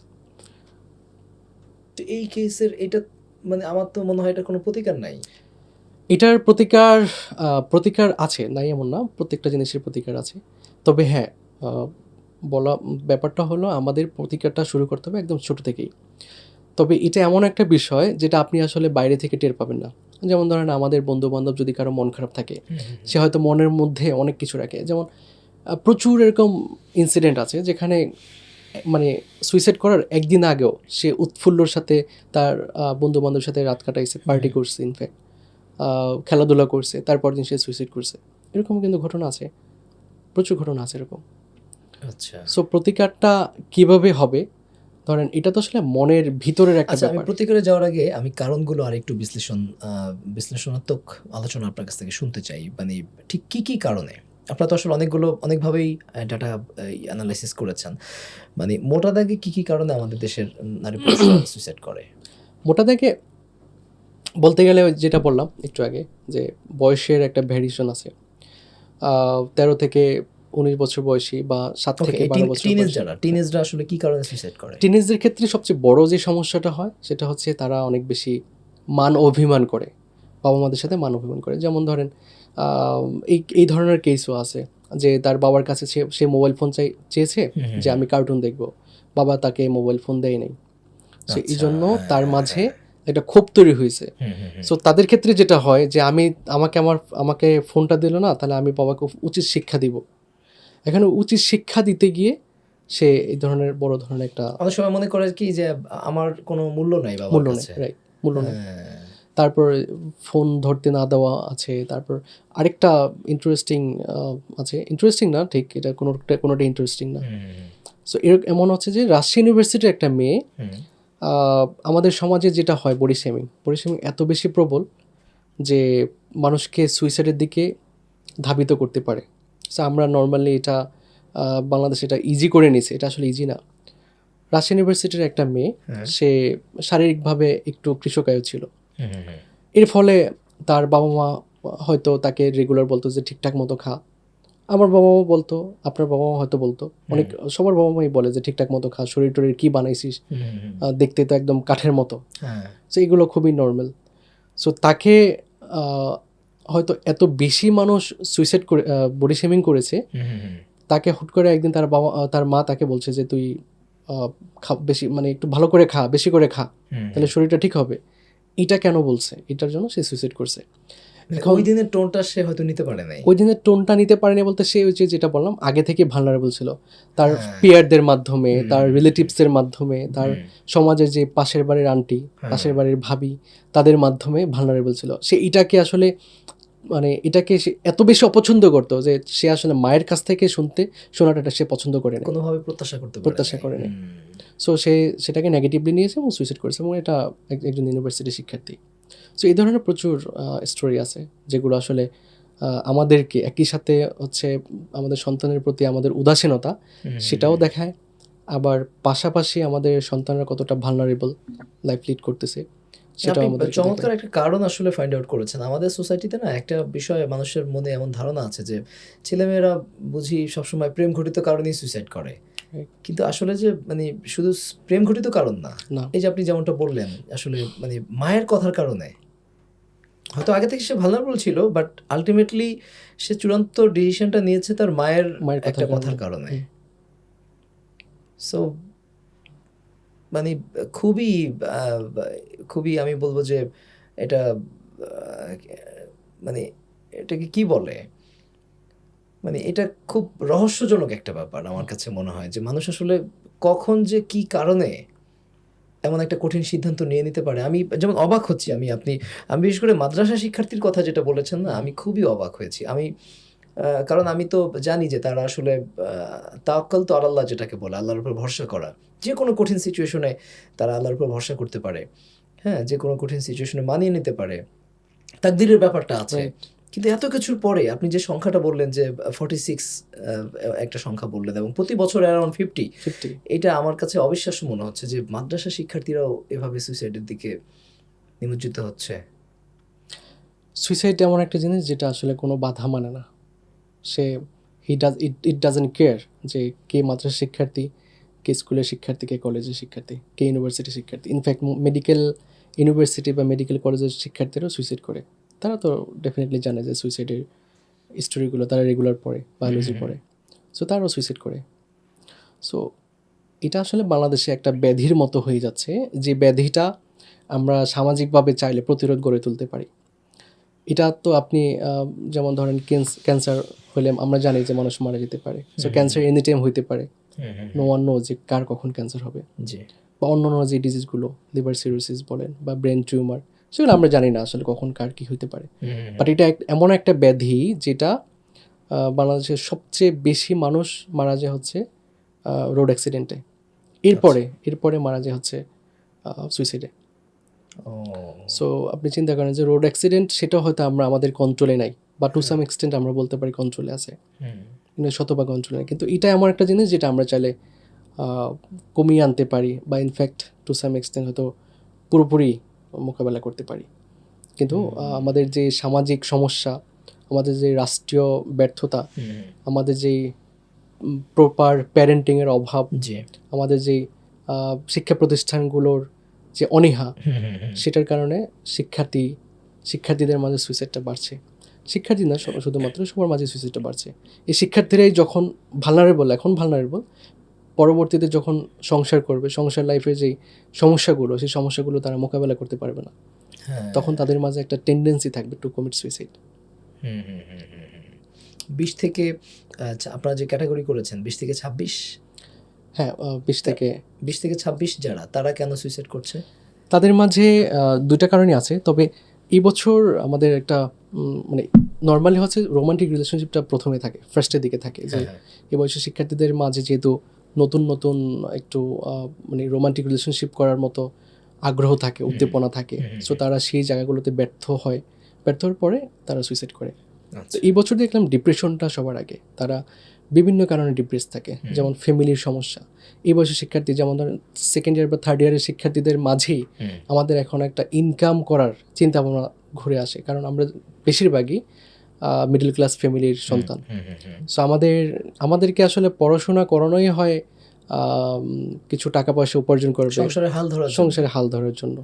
তো এই কেসের এটা মানে আমার তো মনে হয় এটা কোনো প্রতিকার নাই। এটার প্রতিকার আছে, নাই এমন না, প্রত্যেকটা জিনিসের প্রতিকার আছে। তবে হ্যাঁ, বলা ব্যাপারটা হলো আমাদের প্রতিকারটা শুরু করতে হবে একদম ছোট থেকেই। তবে এটা এমন একটা বিষয় যেটা আপনি আসলে বাইরে থেকে টের পাবেন না। যেমন ধরেন আমাদের বন্ধু-বান্ধব যদি কারো মন খারাপ থাকে, সে হয়তো মনের মধ্যে অনেক কিছু রাখে। যেমন প্রচুর এরকম ইনসিডেন্ট আছে যেখানে মানে সুইসাইড করার একদিন আগেও সে উৎফুল্লর সাথে তার বন্ধু-বান্ধবের সাথে রাত কাটাইছে, পার্টি করছে, ইনফ্যাক্ট খেলাধুলা করছে, তারপর দিন সে সুইসাইড করছে। এরকম কিন্তু ঘটনা আছে, প্রচুর ঘটনা আছে এরকম। আচ্ছা সো প্রতিকারটা কিভাবে হবে, ধরেন এটা তো আসলে মনের ভিতরের একটা আচ্ছা, আমি ব্যাপার। প্রতিকারে যাওয়ার আগে আমি কারণগুলো আর একটু বিশ্লেষণাত্মক আলোচনা আপনার কাছ থেকে শুনতে চাই। মানে ঠিক কি কি কারণে, আপনারা তো আসলে অনেকভাবেই ডাটা অ্যানালাইসিস করেছেন, মানে মোটা দাগে কি কি কারণে আমাদের দেশের নারী পুরুষরা সুইসাইড করে? মোটা দাগে বলতে গেলে ওই যেটা বললাম একটু আগে, যে বয়সের একটা ভ্যারিয়েশন আছে। 13 থেকে 19 বছর বয়সী বা 7 থেকে 12 বছর বয়সী টিনেজরা আসলে কি কারণে সুইসাইড করে? টিনেজদের ক্ষেত্রে সবচেয়ে বড় যে সমস্যাটা হয় সেটা হচ্ছে তারা অনেক বেশি মান অভিমান করে, বাবা মাদের সাথে মান অভিমান করে। যেমন ধরেন এই ধরনের কেসও আছে যে তার বাবার কাছে সে মোবাইল ফোন চেয়েছে যে আমি কার্টুন দেখব, বাবা তাকে মোবাইল ফোন দেয় নাই। সো এই জন্য তার মাঝে একটা ক্ষোভ তৈরি হয়েছে। সো তাদের ক্ষেত্রে যেটা হয় যে আমাকে ফোনটা দিল না, তাহলে আমি বাবাকে উচিত শিক্ষা দিব। এখানে উচিত শিক্ষা দিতে গিয়ে সে এই ধরনের বড় ধরনের একটা অনেক সময় মনে করে কি যে আমার কোনো মূল্য নাই বাবার মূল্য নেই, কাছে। রাইট, মূল্য নেই। হ্যাঁ। তারপর ফোন ধরতে না দেওয়া আছে। তারপর আরেকটা ইন্টারেস্টিং আছে, ইন্টারেস্টিং না ঠিক, এটা কোনোটা ইন্টারেস্টিং না। সো এমন হচ্ছে যে রাজশাহী ইউনিভার্সিটির একটা মেয়ে, আমাদের সমাজে যেটা হয় বডি শেমিং এত বেশি প্রবল যে মানুষকে সুইসাইডের দিকে ধাবিত করতে পারে। সো আমরা নর্মালি এটা বাংলাদেশে এটা ইজি করে নিছে, এটা আসলে ইজি না। রাজশাহী ইউনিভার্সিটির একটা মেয়ে, সে শারীরিকভাবে একটু কৃশকায় ছিল। এর ফলে তার বাবা মা হয়তো তাকে রেগুলার বলতো যে ঠিকঠাক মতো খা। আমার বাবা মা বলতো, আপনার বাবা মা হয়তো বলতো, অনেক সবার বাবা মাই বলে যে ঠিকঠাক মতো খা, শরীর টরীর কী বানাইছিস, দেখতে তো একদম কাঠের মতো। সো এগুলো খুবই নর্মাল। সো তাকে হয়তো এত বেশি মানুষ সুইসাইড করে বডি শেমিং করেছে, তাকে হুট করে একদিন তার মা তাকে বলছে যে তুই বেশি মানে একটু ভালো করে খা, বেশি করে খা, তাহলে শরীরটা ঠিক হবে। এটা কেন বলছে, এটার জন্য সে সুইসাইড করছে। ওই দিনের টোনটা সে হয়তো নিতে পারে নাই। ওই দিনের টোনটা নিতে পারেনি বলতে সে ওই যেটা বললাম আগে থেকে ভালনারেবল ছিল, তার পিয়ারদের মাধ্যমে, তার রিলেটিভসের মাধ্যমে, তার সমাজের যে পাশের বাড়ির আন্টি, পাশের বাড়ির ভাবি, তাদের মাধ্যমে ভালনারেবল ছিল। সে এটাকে আসলে এটাকে সে এত বেশি অপছন্দ করতো যে সে আসলে মায়ের কাছ থেকে শোনাটা সে পছন্দ করে না, কোনোভাবে প্রত্যাশা করে না। সো সে সেটাকে নেগেটিভলি নিয়েছে এবং সুইসাইড করেছে, এবং এটা একজন ইউনিভার্সিটির শিক্ষার্থী। সো এই ধরনের প্রচুর স্টোরি আছে যেগুলো আসলে আমাদেরকে একই সাথে হচ্ছে আমাদের সন্তানের প্রতি আমাদের উদাসীনতা সেটাও দেখায়, আবার পাশাপাশি আমাদের সন্তানরা কতটা ভালনারেবল লাইফ লিড করতেছে সেটাও আপনি আমাদের চমৎকার একটা কারণ আসলে ফাইন্ড আউট করেছেন। আমাদের সোসাইটিতে না একটা বিষয় মানুষের মনে এমন ধারণা আছে যে ছেলেমেয়েরা বুঝি সবসময় প্রেম ঘটিত কারণেই সুইসাইড করে, Right. কিন্তু আসলে যে মানে শুধু প্রেম ঘটিত কারণ না, না এই যে আপনি যেমনটা বললেন আসলে মানে মায়ের কথার কারণে হয়তো আগে থেকে সে ভালনারেবল ছিল, বাট আলটিমেটলি সে চূড়ান্ত ডিসিশনটা নিয়েছে তার মায়ের মায়ের একটা কথার কথার কারণে। কারণে। সো মানে খুবই খুবই আমি বলবো যে এটা মানে এটাকে কি বলে, মানে এটা খুব রহস্যজনক একটা ব্যাপার আমার কাছে মনে হয় যে মানুষ আসলে কখন যে কি কারণে এমন একটা কঠিন সিদ্ধান্ত নিয়ে নিতে পারে। আমি যেমন অবাক হচ্ছি, আমি বিশেষ করে মাদ্রাসা শিক্ষার্থীর কথা যেটা বলেছেন না, আমি খুবই অবাক হয়েছি। কারণ আমি তো জানি যে তারা আসলে তাওয়াক্কাল তো আল্লাহ যেটাকে বলে, আল্লাহর উপর ভরসা করা, যে কোনো কঠিন সিচুয়েশনে তারা আল্লাহর উপর ভরসা করতে পারে, হ্যাঁ, যে কোনো কঠিন সিচুয়েশনে মানিয়ে নিতে পারে, তাকদীরের ব্যাপারটা আছে। Right. কিন্তু এত কিছুর পরে আপনি যে সংখ্যাটা বললেন যে 46 একটা সংখ্যা বললেন এবং প্রতি বছর অ্যারাউন্ড 50, 50 এটা আমার কাছে অবিশ্বাস্য মনে হচ্ছে যে মাদ্রাসা শিক্ষার্থীরাও এভাবে সুইসাইডের দিকে নিমজ্জিত হচ্ছে। সুইসাইড এমন একটা জিনিস যেটা আসলে কোনো বাধা মানে না। সে ইট ডাজেন্ট কেয়ার যে কে মাদ্রাসা শিক্ষার্থী, কে স্কুলের শিক্ষার্থী, কে কলেজের শিক্ষার্থী, কে ইউনিভার্সিটির শিক্ষার্থী। ইনফ্যাক্ট মেডিকেল ইউনিভার্সিটি বা মেডিকেল কলেজের শিক্ষার্থীরাও সুইসাইড করে। তারা তো ডেফিনেটলি জানে যে সুইসাইডের স্টোরিগুলো তারা রেগুলার পড়ে, বায়োলজি পড়ে, সো তারাও সুইসাইড করে। সো এটা আসলে বাংলাদেশে একটা ব্যাধির মতো হয়ে যাচ্ছে, যে ব্যাধিটা আমরা সামাজিকভাবে চাইলে প্রতিরোধ গড়ে তুলতে পারি। এটা তো আপনি যেমন ধরেন ক্যান্সার হলে আমরা জানি যে মানুষ মারা যেতে পারে, সো ক্যান্সার এনি টাইম হইতে পারে, নো ওয়ান নো যে কার কখন ক্যান্সার হবে, জি, বা অন্য অন্য যে ডিজিজগুলো লিভার সিরোসিস বলেন বা ব্রেন টিউমার, সেগুলো আমরা জানি না আসলে কখন কার কী হইতে পারে। বাট এটা এমন একটা ব্যাধি যেটা বাংলাদেশের সবচেয়ে বেশি মানুষ মারা যায় হচ্ছে রোড অ্যাক্সিডেন্টে, এরপরে মারা যায় হচ্ছে সুইসাইডে। ও সো আপনি চিন্তা করেন যে রোড অ্যাক্সিডেন্ট সেটা হয়তো আমাদের কন্ট্রোলে নাই, বা টু সাম এক্সটেন্ট আমরা বলতে পারি কন্ট্রোলে আছে, কিন্তু শতভাগ কন্ট্রোলে নেই। কিন্তু এটা এমন একটা জিনিস যেটা আমরা চাইলে কমিয়ে আনতে পারি, বা ইনফ্যাক্ট টু সাম এক্সটেন্ট হয়তো পুরোপুরি মোকাবেলা করতে পারি। কিন্তু আমাদের যে সামাজিক সমস্যা, আমাদের যে রাষ্ট্রীয় ব্যর্থতা, আমাদের যেই প্রপার প্যারেন্টিংয়ের অভাব, জি, আমাদের যেই শিক্ষা প্রতিষ্ঠানগুলোর যে অনীহা, সেটার কারণে শিক্ষার্থীদের মাঝে সুইসাইডটা বাড়ছে। শিক্ষার্থী না, শুধুমাত্র সবার মাঝে সুইসাইডটা বাড়ছে। এই শিক্ষার্থীরাই যখন ভালনারেবল, পরবর্তীতে যখন সংসার করবে, সংসার লাইফের যেই সেই সমস্যাগুলো তারা মোকাবেলা করতে পারবে না, হ্যাঁ, তখন তাদের মাঝে একটা টেন্ডেন্সি থাকবে টু কমিট সুইসাইড। 20 থেকে আপনারা যে ক্যাটাগরি করেছেন 20 থেকে 26, হ্যাঁ, 20 থেকে 26 যারা, তারা কেন সুইসাইড করছে? তাদের মাঝে দুইটা কারণই আছে। তবে এই বছর আমাদের একটা মানে নর্মালি হচ্ছে রোমান্টিক রিলেশনশিপটা প্রথমে থাকে, ফার্স্টের দিকে থাকে, যে এই বয়সের শিক্ষার্থীদের মাঝে যেহেতু নতুন একটু মানে রোমান্টিক রিলেশনশিপ করার মতো আগ্রহ থাকে, উদ্দীপনা থাকে, সো তারা সেই জায়গাগুলোতে ব্যর্থ হওয়ার পরে তারা সুইসাইড করে। তো এই বছর দেখলাম ডিপ্রেশনটা সবার আগে, তারা বিভিন্ন কারণে ডিপ্রেস থাকে, যেমন ফ্যামিলির সমস্যা। এই বয়সের শিক্ষার্থী, যেমন ধরেন সেকেন্ড ইয়ার বা থার্ড ইয়ারের শিক্ষার্থীদের মাঝেই আমাদের এখন একটা ইনকাম করার চিন্তা ভাবনা ঘুরে আসে, কারণ আমরা বেশিরভাগই মিডল ক্লাস ফ্যামিলির সন্তান। সো আমাদেরকে আসলে পড়াশোনা করানোই হয় কিছু টাকা পয়সা উপার্জন করবে, সংসারে হাল ধরার জন্য।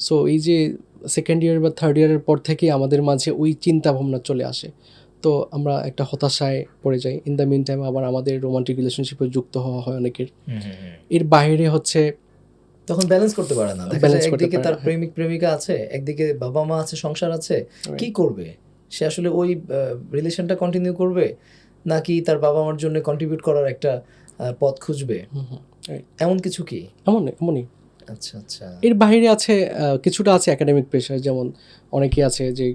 সো এই যে সেকেন্ড ইয়ার বা থার্ড ইয়ারের পর থেকেই আমাদের মাঝে ওই চিন্তা ভাবনা চলে আসে, তো আমরা একটা হতাশায় পড়ে যাই। ইন দ্য মিন টাইম আবার আমাদের রোমান্টিক রিলেশনশিপে যুক্ত হওয়া হয় অনেকের। এর বাইরে হচ্ছে তখন ব্যালেন্স করতে পারে না, একদিকে তার প্রেমিক প্রেমিকা আছে, একদিকে বাবা মা আছে, সংসার আছে, কি করবে সে? আসলে ওই রিলেশনটা কন্টিনিউ করবে, নাকি তার বাবা মার জন্য কন্ট্রিবিউট করার একটা পথ খুঁজবে? এমন কিছু কি? এমনই। আচ্ছা আচ্ছা। এর বাইরে আছে কিছুটা আছে একাডেমিক প্রেশার, যেমন অনেকেই আছে যে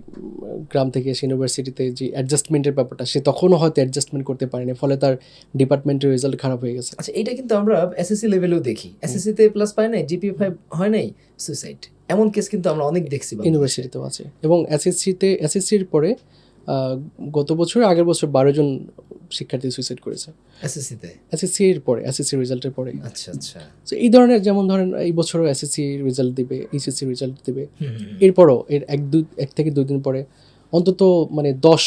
গ্রাম থেকে এসে ইউনিভার্সিটিতে যে অ্যাডজাস্টমেন্টের ব্যাপারটা, সে তখনও হয়তো অ্যাডজাস্টমেন্ট করতে পারেনি, ফলে তার ডিপার্টমেন্টের রেজাল্ট খারাপ হয়ে গেছে। আচ্ছা, এটা কিন্তু আমরা এসএসসি লেভেলেও দেখি, এসএসসিতে প্লাস পায় নাই, জিপিএ 5 হয় নাই, সুইসাইড, এমন কেস কিন্তু আমরা অনেক দেখছি ইউনিভার্সিটিতেও আছে। এবং এসএসসির পরে গত বছর আগের বছর 12 জন শিক্ষার্থী সুইসাইড করেছে এসএসসিতে। এসএসসির পরে, এসএসসি রেজাল্টের পরে। আচ্ছা আচ্ছা। তো এই ধরনের, যেমন ধরেন এই বছরও এসএসসি রেজাল্ট দিবে, এইচএসসি রেজাল্ট দিবে, হুম। এরপরও এর 1 থেকে 2 দিন পরে অন্তত মানে 10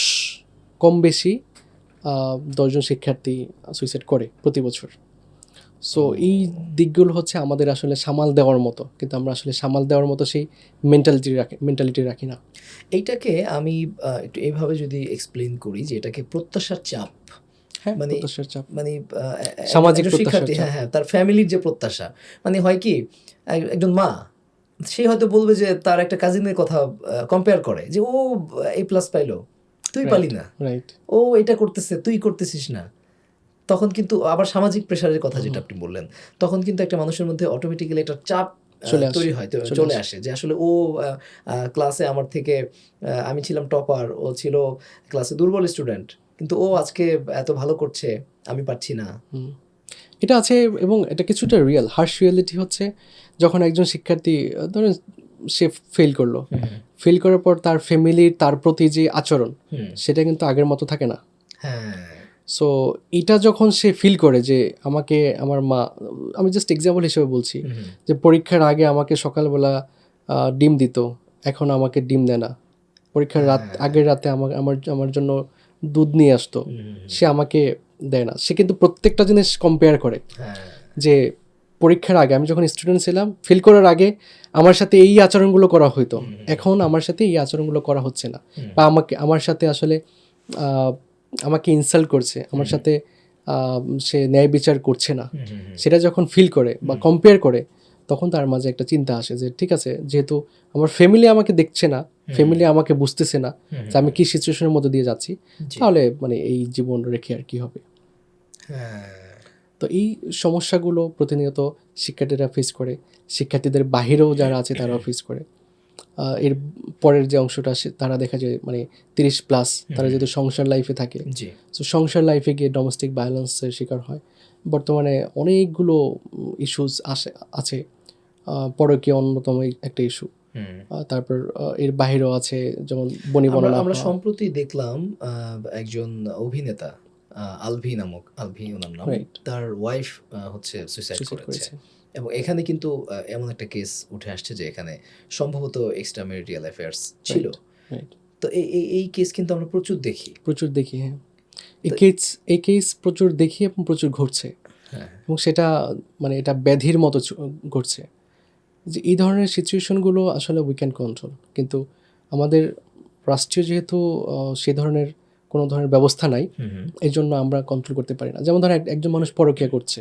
কম বেশি 10 জন শিক্ষার্থী সুইসাইড করে প্রতি বছর। সো এই দিকগুলো হচ্ছে আমাদের আসলে সামাল দেওয়ার মতো, কিন্তু আমরা আসলে সামাল দেওয়ার মতো সেই মেন্টালিটি রাখি না। এইটাকে আমি একটু এইভাবে যদি এক্সপ্লেন করি যে এটাকে প্রত্যাশার চাপ, হ্যাঁ, মানে প্রত্যাশার চাপ, মানে সামাজিক একজন প্রত্যাশার শিক্ষার্থী, চাপ। হ্যাঁ হ্যাঁ, তার ফ্যামিলির যে প্রত্যাশা, মানে হয় কি একজন মা, সে হয়তো বলবে যে তার একটা কাজিনের কথা কম্পেয়ার করে যে ও A+ পাইলো, তুই পালি না, রাইট। ও এটা করতেছে তুই করতেছিস না। তখন কিন্তু আবার সামাজিক প্রেশারের কথা যেটা আপনি বললেন, তখন কিন্তু একটা মানুষের মধ্যে অটোমেটিক্যালি একটা চাপ চলে আসে, তৈরি হয়, চলে আসে যে আসলে ও ক্লাসে আমার থেকে, আমি ছিলাম টপার, ও ছিল ক্লাসে দুর্বল স্টুডেন্ট, কিন্তু ও আজকে এত ভালো করছে, আমি পারছি না। এটা আছে, এবং এটা কিছুটা রিয়েল। হার্শ রিয়েলিটি হচ্ছে যখন একজন শিক্ষার্থী ধরেন সে ফেল করলো, ফেল করার পর তার ফ্যামিলির তার প্রতি যে আচরণ, সেটা কিন্তু আগের মতো থাকে না। হ্যাঁ। সো এটা যখন সে ফিল করে যে আমাকে আমার মা, আমি জাস্ট এক্সাম্পল হিসেবে বলছি, যে পরীক্ষার আগে আমাকে সকালবেলা ডিম দিত, এখন আমাকে ডিম দেয় না। পরীক্ষার আগের রাতে আমার জন্য দুধ নিয়ে আসতো, সে আমাকে দেয় না। সে কিন্তু প্রত্যেকটা জিনিস কম্পেয়ার করে, যে পরীক্ষার আগে আমি যখন স্টুডেন্ট ছিলাম, ফেল করার আগে আমার সাথে এই আচরণগুলো করা হতো, এখন আমার সাথে এই আচরণগুলো করা হচ্ছে না, বা আমার সাথে আসলে আমাকে ইনসাল্ট করছে, আমার সাথে সে ন্যায় বিচার করছে না। সেটা যখন ফিল করে বা কম্পেয়ার করে, তখন তার মাঝে একটা চিন্তা আসে যে ঠিক আছে, যেহেতু আমার ফ্যামিলি আমাকে দেখছে না, ফ্যামিলি আমাকে বুঝতেছে না যে আমি কি সিচুয়েশনের মধ্যে দিয়ে যাচ্ছি, তাহলে মানে এই জীবন রেখে আর কি হবে। তো এই সমস্যাগুলো প্রতিনিয়ত শিক্ষার্থীরা ফেস করে, শিক্ষার্থীদের বাহিরেও যারা আছে তারাও ফেস করে। এর পরের যে অংশটা তারা দেখা যায় মানে 30+, তারা যেহেতু সংসার লাইফে থাকে, তো সংসার লাইফে গিয়ে ডোমেস্টিক ভায়োলেন্সের শিকার হয়। বর্তমানে অনেকগুলো ইস্যুস আছে, পরকীয়া অন্যতম একটা ইস্যু। তারপর এর বাহিরেও আছে, যেমন বনিবনা। আমরা সম্প্রতি দেখলাম একজন অভিনেতা, আলভি ওনার নাম, তার ওয়াইফ হচ্ছে সুইসাইড করেছে। এবং এখানে কিন্তু এমন একটা কেস উঠে আসছে যে এখানে সম্ভবত এক্সট্রা ম্যারিটাল অ্যাফেয়ার্স ছিল। তো এই কেস কিন্তু আমরা প্রচুর দেখি। হ্যাঁ, এই কেস প্রচুর দেখি এবং প্রচুর ঘটছে, এবং সেটা মানে এটা ব্যাধির মতো ঘটছে, যে এই ধরনের সিচুয়েশনগুলো আসলে উই ক্যান কন্ট্রোল, কিন্তু আমাদের রাষ্ট্রীয় যেহেতু সে ধরনের কোনো ধরনের ব্যবস্থা নাই, এই জন্য আমরা কন্ট্রোল করতে পারি না। যেমন ধরেন একজন মানুষ পরকীয়া করছে,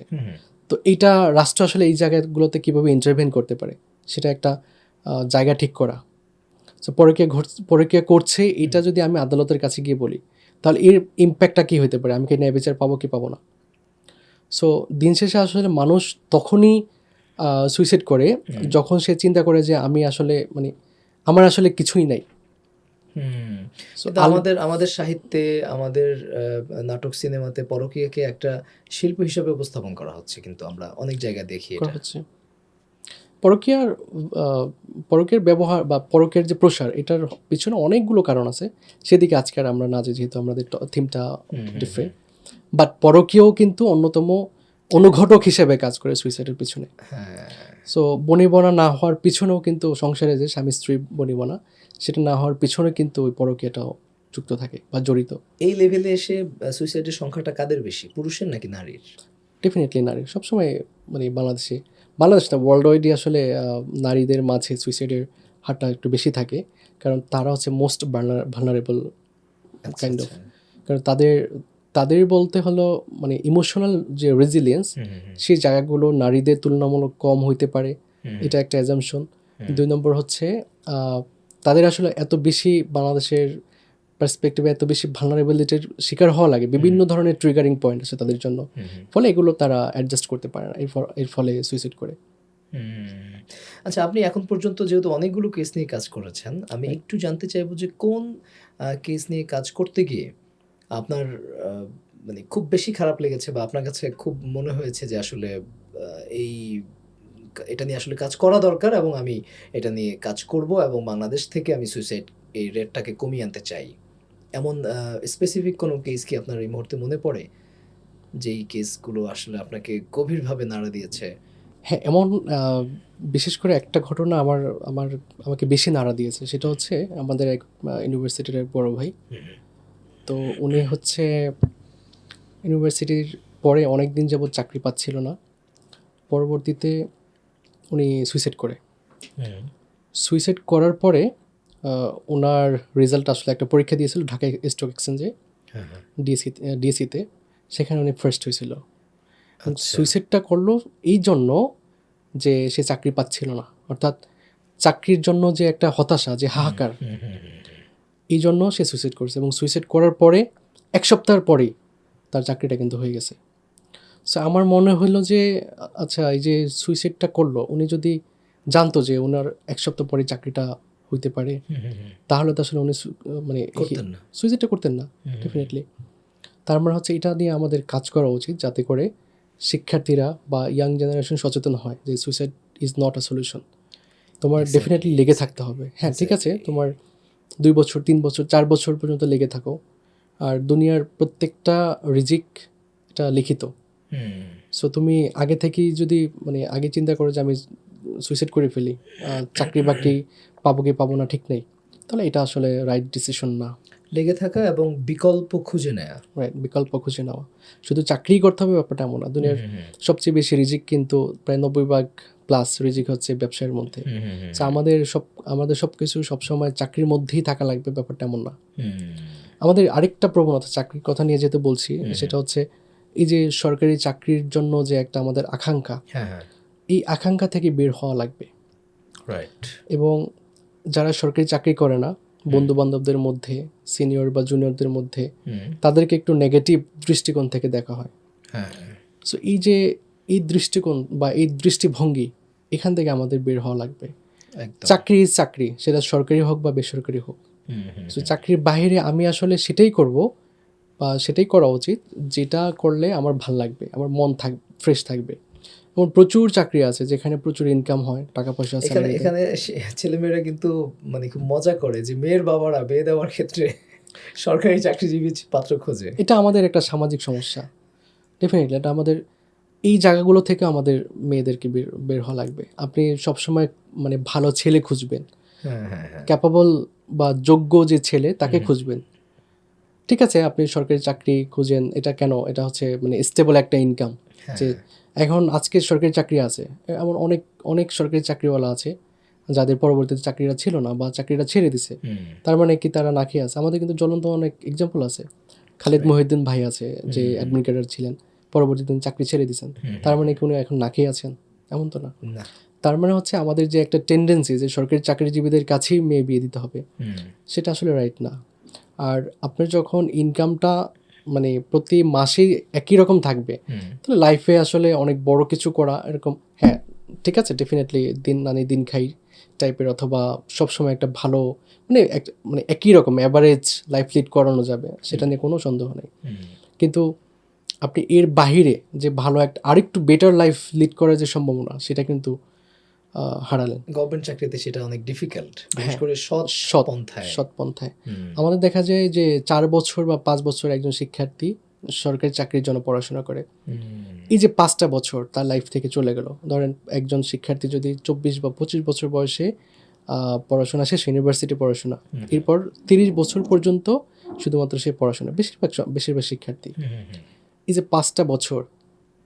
তো এইটা রাষ্ট্র আসলে এই জায়গাগুলোতে কীভাবে ইন্টারভেন করতে পারে, সেটা একটা জায়গা ঠিক করা। সো পরকীয়া করছে, এটা যদি আমি আদালতের কাছে গিয়ে বলি, তাহলে এর ইম্প্যাক্টটা কী হতে পারে, আমি কি ন্যায় বিচার পাবো কি পাবো না। সো দিন শেষে আসলে মানুষ তখনই সুইসাইড করে যখন সে চিন্তা করে যে আমি আসলে মানে আমার আসলে কিছুই নাই। আমাদের সাহিত্যে, আমাদের নাটক সিনেমাতে পরকীয়াকে একটা শিল্প হিসেবে উপস্থাপন করা হচ্ছে, কিন্তু আমরা অনেক জায়গায় দেখি এটা হচ্ছে। পরকীয়ার ব্যবহার বা পরকীয়ার যে প্রসার, এটার পিছনে অনেকগুলো কারণ আছে, সেদিকে আজকে আর আমরা না যাই, যেহেতু আমাদের থিমটা ডিফারেন্ট। বাট পরকীয়াও কিন্তু অন্যতম অনুঘটক হিসেবে কাজ করে সুইসাইডের পিছনে। সো বনিবনা না হওয়ার পিছনেও কিন্তু সংসারে যে স্বামী স্ত্রী বনিবনা, সেটা না হওয়ার পিছনে কিন্তু ওই পরকীয়াটাও যুক্ত থাকে বা জড়িত। এই লেভেলে এসে সুইসাইডের সংখ্যাটা কাদের বেশি, পুরুষের নাকি নারীর? ডেফিনেটলি নারীর। সবসময় মানে বাংলাদেশ না, ওয়ার্ল্ড ওয়াইডই আসলে নারীদের মাঝে সুইসাইডের হারটা একটু বেশি থাকে, কারণ তারা হচ্ছে মোস্ট ভালনারেবল কাইন্ড অফ। কারণ তাদের বলতে হলো মানে ইমোশনাল যে রেজিলিয়েন্স, সেই জায়গাগুলো নারীদের তুলনামূলক কম হইতে পারে, এটা একটা অ্যাজাম্পশন। 2 নম্বর হচ্ছে তাদের আসলে এত বেশি বাংলাদেশের পার্সপেক্টিভে এত বেশি ভালনারেবিলিটির শিকার হওয়া লাগে, বিভিন্ন ধরনের ট্রিগারিং পয়েন্ট আছে তাদের জন্য, ফলে এগুলো তারা অ্যাডজাস্ট করতে পারে না, এর ফলে সুইসাইড করে। আচ্ছা, আপনি এখন পর্যন্ত যেহেতু অনেকগুলো কেস নিয়ে কাজ করেছেন, আমি একটু জানতে চাইবো যে কোন কেস নিয়ে কাজ করতে গিয়ে আপনার মানে খুব বেশি খারাপ লেগেছে, বা আপনার কাছে খুব মনে হয়েছে যে আসলে এটা নিয়ে আসলে কাজ করা দরকার, এবং আমি এটা নিয়ে কাজ করব, এবং বাংলাদেশ থেকে আমি সুইসাইড এই রেটটাকে কমিয়ে আনতে চাই। এমন স্পেসিফিক কোনো কেস কি আপনার এই মুহূর্তে মনে পড়ে, যেই কেসগুলো আসলে আপনাকে গভীরভাবে নাড়া দিয়েছে? হ্যাঁ, এমন বিশেষ করে একটা ঘটনা আমাকে বেশি নাড়া দিয়েছে। সেটা হচ্ছে আমাদের এক ইউনিভার্সিটির এক বড় ভাই। তো উনি হচ্ছে ইউনিভার্সিটির পরে অনেক দিন যাবৎ চাকরি পাচ্ছিল না। পরবর্তীতে উনি সুইসাইড করে। সুইসাইড করার পরে ওনার রেজাল্ট আসলে একটা পরীক্ষা দিয়েছিল ঢাকা স্টক এক্সচেঞ্জে, ডিএসসিতে। সেখানে উনি ফার্স্ট হয়েছিল। সুইসাইডটা করলো এই জন্য যে সে চাকরি পাচ্ছিল না, অর্থাৎ চাকরির জন্য যে একটা হতাশা, যে হাহাকার, এই জন্য সে সুইসাইড করেছে। এবং সুইসাইড করার পরে 1 সপ্তাহ পরেই তার চাকরিটা কিন্তু হয়ে গেছে। সো আমার মনে হলো যে আচ্ছা, এই যে সুইসাইডটা করলো, উনি যদি জানতো যে ওনার 1 সপ্তাহ পরে চাকরিটা হইতে পারে, তাহলে তো আসলে উনি মানে করতেন না। সুইসাইডটা করতেন না ডেফিনেটলি। তার মানে হচ্ছে এটা নিয়ে আমাদের কাজ করা উচিত, যাতে করে শিক্ষার্থীরা বা ইয়াং জেনারেশন সচেতন হয় যে suicide is not a solution. তোমার ডেফিনেটলি লেগে থাকতে হবে। হ্যাঁ, ঠিক আছে, তোমার 2 বছর 3 বছর 4 বছর পর্যন্ত লেগে থাকো। আর দুনিয়ার প্রত্যেকটা রিজিক এটা লিখিত। সো তুমি আগে থেকেই যদি মানে আগে চিন্তা করো যে আমি সুইসাইড করে ফেলি, চাকরি বাকরি পাবো কি পাবো না ঠিক নেই, তাহলে এটা আসলে রাইট ডিসিশন না। লেগে থাকা এবং বিকল্প খুঁজে নেয়া। রাইট, বিকল্প খুঁজে নেওয়া। শুধু চাকরিই করতে হবে ব্যাপারটা এমন না। দুনিয়ার সবচেয়ে বেশি রিজিক কিন্তু প্রায় 90% প্লাস রিজিক হচ্ছে ব্যবসায়ের মধ্যে। সো আমাদের সব কিছু সবসময় চাকরির মধ্যেই থাকা লাগবে ব্যাপারটা এমন না। আমাদের আরেকটা প্রবণতা, চাকরির কথা নিয়ে যেতে বলছি, সেটা হচ্ছে এই যে সরকারি চাকরির জন্য যে একটা আমাদের আকাঙ্ক্ষা, এই আকাঙ্ক্ষা থেকে বের হওয়া লাগবে। রাইট। এবং যারা সরকারি চাকরি করে না, বন্ধু বান্ধবদের মধ্যে, সিনিয়র বা জুনিয়রদের মধ্যে, তাদেরকে একটু নেগেটিভ দৃষ্টিকোণ থেকে দেখা হয়। সো এই যে এই দৃষ্টিকোণ বা এই দৃষ্টিভঙ্গি, এখান থেকে আমাদের বের হওয়া লাগবে। চাকরি সেটা সরকারি হোক বা বেসরকারি হোক। সো চাকরির বাইরে আমি আসলে সেটাই করব বা সেটাই করা উচিত যেটা করলে আমার ভাল লাগবে, আমার মন ফ্রেশ থাকবে। এবং প্রচুর চাকরি আছে যেখানে প্রচুর ইনকাম হয়, টাকা পয়সা আছে। এখানে ছেলেমেয়েরা কিন্তু মানে খুব মজা করে যে মেয়ের বাবারা বিয়ে দেওয়ার ক্ষেত্রে সরকারি চাকরিজীবী পাত্র খোঁজে। এটা আমাদের একটা সামাজিক সমস্যা। ডেফিনেটলি এটা আমাদের এই জায়গাগুলো থেকে আমাদের মেয়েদেরকে বের হওয়া লাগবে। আপনি সবসময় মানে ভালো ছেলে খুঁজবেন, ক্যাপাবল বা যোগ্য যে ছেলে তাকে খুঁজবেন। ঠিক আছে, আপনি সরকারি চাকরি খুঁজেন, এটা কেন? এটা হচ্ছে মানে স্টেবল একটা ইনকাম। যে এখন আজকে সরকারি চাকরি আছে, এমন অনেক অনেক সরকারি চাকরিওয়ালা আছে যাদের পরবর্তীতে চাকরিটা ছিল না বা চাকরিটা ছেড়ে দিছে। তার মানে কি তারা না খেয়ে আছে? আমাদের কিন্তু জ্বলন্ত অনেক এক্সাম্পল আছে। খালিদ মহিউদ্দিন ভাই আছে, যে অ্যাডমিন ক্যাডার ছিলেন, পরবর্তীতে চাকরি ছেড়ে দিয়েছেন। তার মানে কি উনি এখন না খেয়ে আছেন? এমন তো না। তার মানে হচ্ছে আমাদের যে একটা টেন্ডেন্সি যে সরকারি চাকরিজীবীদের কাছেই মেয়ে বিয়ে দিতে হবে, সেটা আসলে রাইট না। আর আপনার যখন ইনকামটা মানে প্রতি মাসেই একই রকম থাকবে, তাহলে লাইফে আসলে অনেক বড় কিছু করা এরকম, হ্যাঁ ঠিক আছে, ডেফিনেটলি দিন আনি দিন খাই টাইপের, অথবা সবসময় একটা ভালো মানে মানে একই রকম অ্যাভারেজ লাইফ লিড করানো যাবে, সেটা নিয়ে কোনো সন্দেহ নেই। কিন্তু আপনি এর বাহিরে যে ভালো একটা আরেকটু বেটার লাইফ লিড করার যে সম্ভাবনা, সেটা কিন্তু হারালেন। গভর্নমেন্ট চাকরিতে সেটা অনেক ডিফিকাল্ট, বিশেষ করে সৎ পন্থায়। আমাদের দেখা যায় যে 4 বছর বা 5 বছর একজন শিক্ষার্থী সরকারি চাকরির জন্য পড়াশোনা করে। এই যে 5টা বছর তার লাইফ থেকে চলে গেল। ধরেন একজন শিক্ষার্থী যদি 24 বা 25 বছর বয়সে পড়াশোনা শেষ, ইউনিভার্সিটি পড়াশোনা, এরপর 30 বছর পর্যন্ত শুধুমাত্র সে পড়াশোনা, বেশিরভাগ শিক্ষার্থী। এই যে 5টা বছর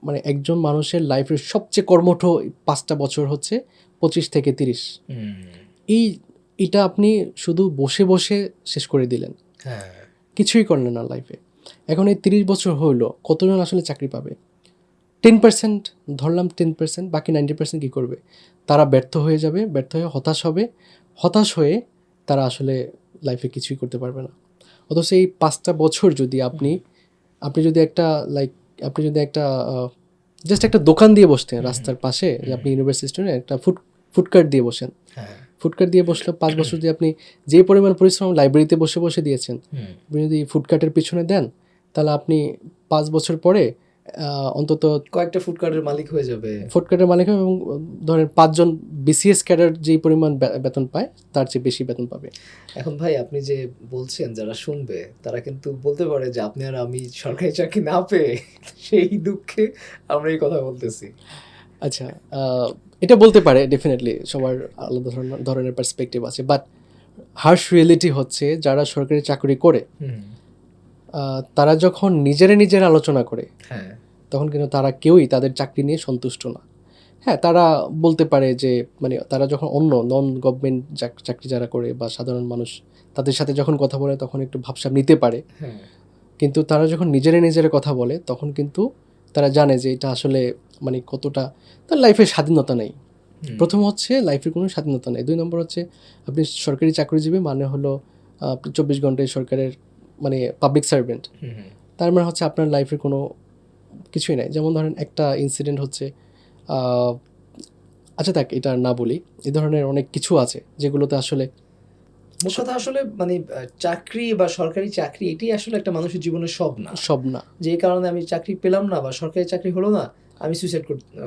মানে একজন মানুষের লাইফের সবচেয়ে কর্মঠ 5টা বছর হচ্ছে 25 থেকে 30। এটা আপনি শুধু বসে বসে শেষ করে দিলেন, কিছুই করলেন না লাইফে। এখন এই 30 বছর হইলো, কতজন আসলে চাকরি পাবে? 10% ধরলাম, 10%, বাকি 90% কী করবে? তারা ব্যর্থ হয়ে যাবে, ব্যর্থ হয়ে হতাশ হয়ে তারা আসলে লাইফে কিছুই করতে পারবে না। অথচ এই 5টা বছর যদি আপনি যদি একটা জাস্ট একটা দোকান দিয়ে বসতেন রাস্তার পাশে, যে আপনি ইউনিভার্সিটি স্টুডেন্ট, একটা ফুডকার্ট দিয়ে বসেন, ফুডকার্ট দিয়ে বসলে 5 বছর যদি আপনি যে পরিমাণ পরিশ্রম লাইব্রেরিতে বসে বসে দিয়েছেন, আপনি যদি ফুডকার্টের পিছনে দেন, তাহলে আপনি 5 বছর পরে অন্তত কয়েকটা ফুডকার্টের মালিক হয়ে যাবে। ফুডকার্টের মালিক হবে এবং ধরেন 5 জন বিসিএস ক্যাডার যেই পরিমাণ বেতন পায় তার চেয়ে বেশি বেতন পাবে। এখন ভাই আপনি যে বলছেন যারা শুনবে তারা কিন্তু বলতে পারে যে আপনি আর আমি সরকারি চাকরি না পেয়ে সেই দুঃখে আমরা এই কথা বলতেছি। আচ্ছা, এটা বলতে পারে, ডেফিনেটলি সবার আলাদা ধরনের পার্সপেক্টিভ আছে, বাট হার্শ রিয়েলিটি হচ্ছে যারা সরকারি চাকরি করে তারা যখন নিজের আলোচনা করে হ্যাঁ, তখন কিন্তু তারা কেউই তাদের চাকরি নিয়ে সন্তুষ্ট না। হ্যাঁ, তারা বলতে পারে যে মানে তারা যখন অন্য নন গভর্নমেন্ট চাকরি যারা করে বা সাধারণ মানুষ তাদের সাথে যখন কথা বলে তখন একটু ভাবসাব নিতে পারে, হ্যাঁ, কিন্তু তারা যখন নিজের কথা বলে তখন কিন্তু তারা জানে যে এটা আসলে মানে কতটা তার লাইফের স্বাধীনতা নেই। প্রথম হচ্ছে লাইফের কোনো স্বাধীনতা নেই, 2 নম্বর হচ্ছে আপনি সরকারি চাকরিজীবী মানে হলো আপনি 24 ঘন্টায় সরকারের মানে পাবলিক সার্ভেন্ট, তার মানে হচ্ছে আপনার লাইফের কোনো কিছুই নাই। যেমন ধরেন একটা ইনসিডেন্ট হচ্ছে আচ্ছা থাক এটা না বলি, এই ধরনের অনেক কিছু আছে যেগুলোতে আসলে মোট কথা আসলে মানে চাকরি বা সরকারি চাকরি এটাই আসলে একটা মানুষের জীবনের সব না, যে কারণে আমি চাকরি পেলাম না বা সরকারি চাকরি হলো না আমি সুইসাইড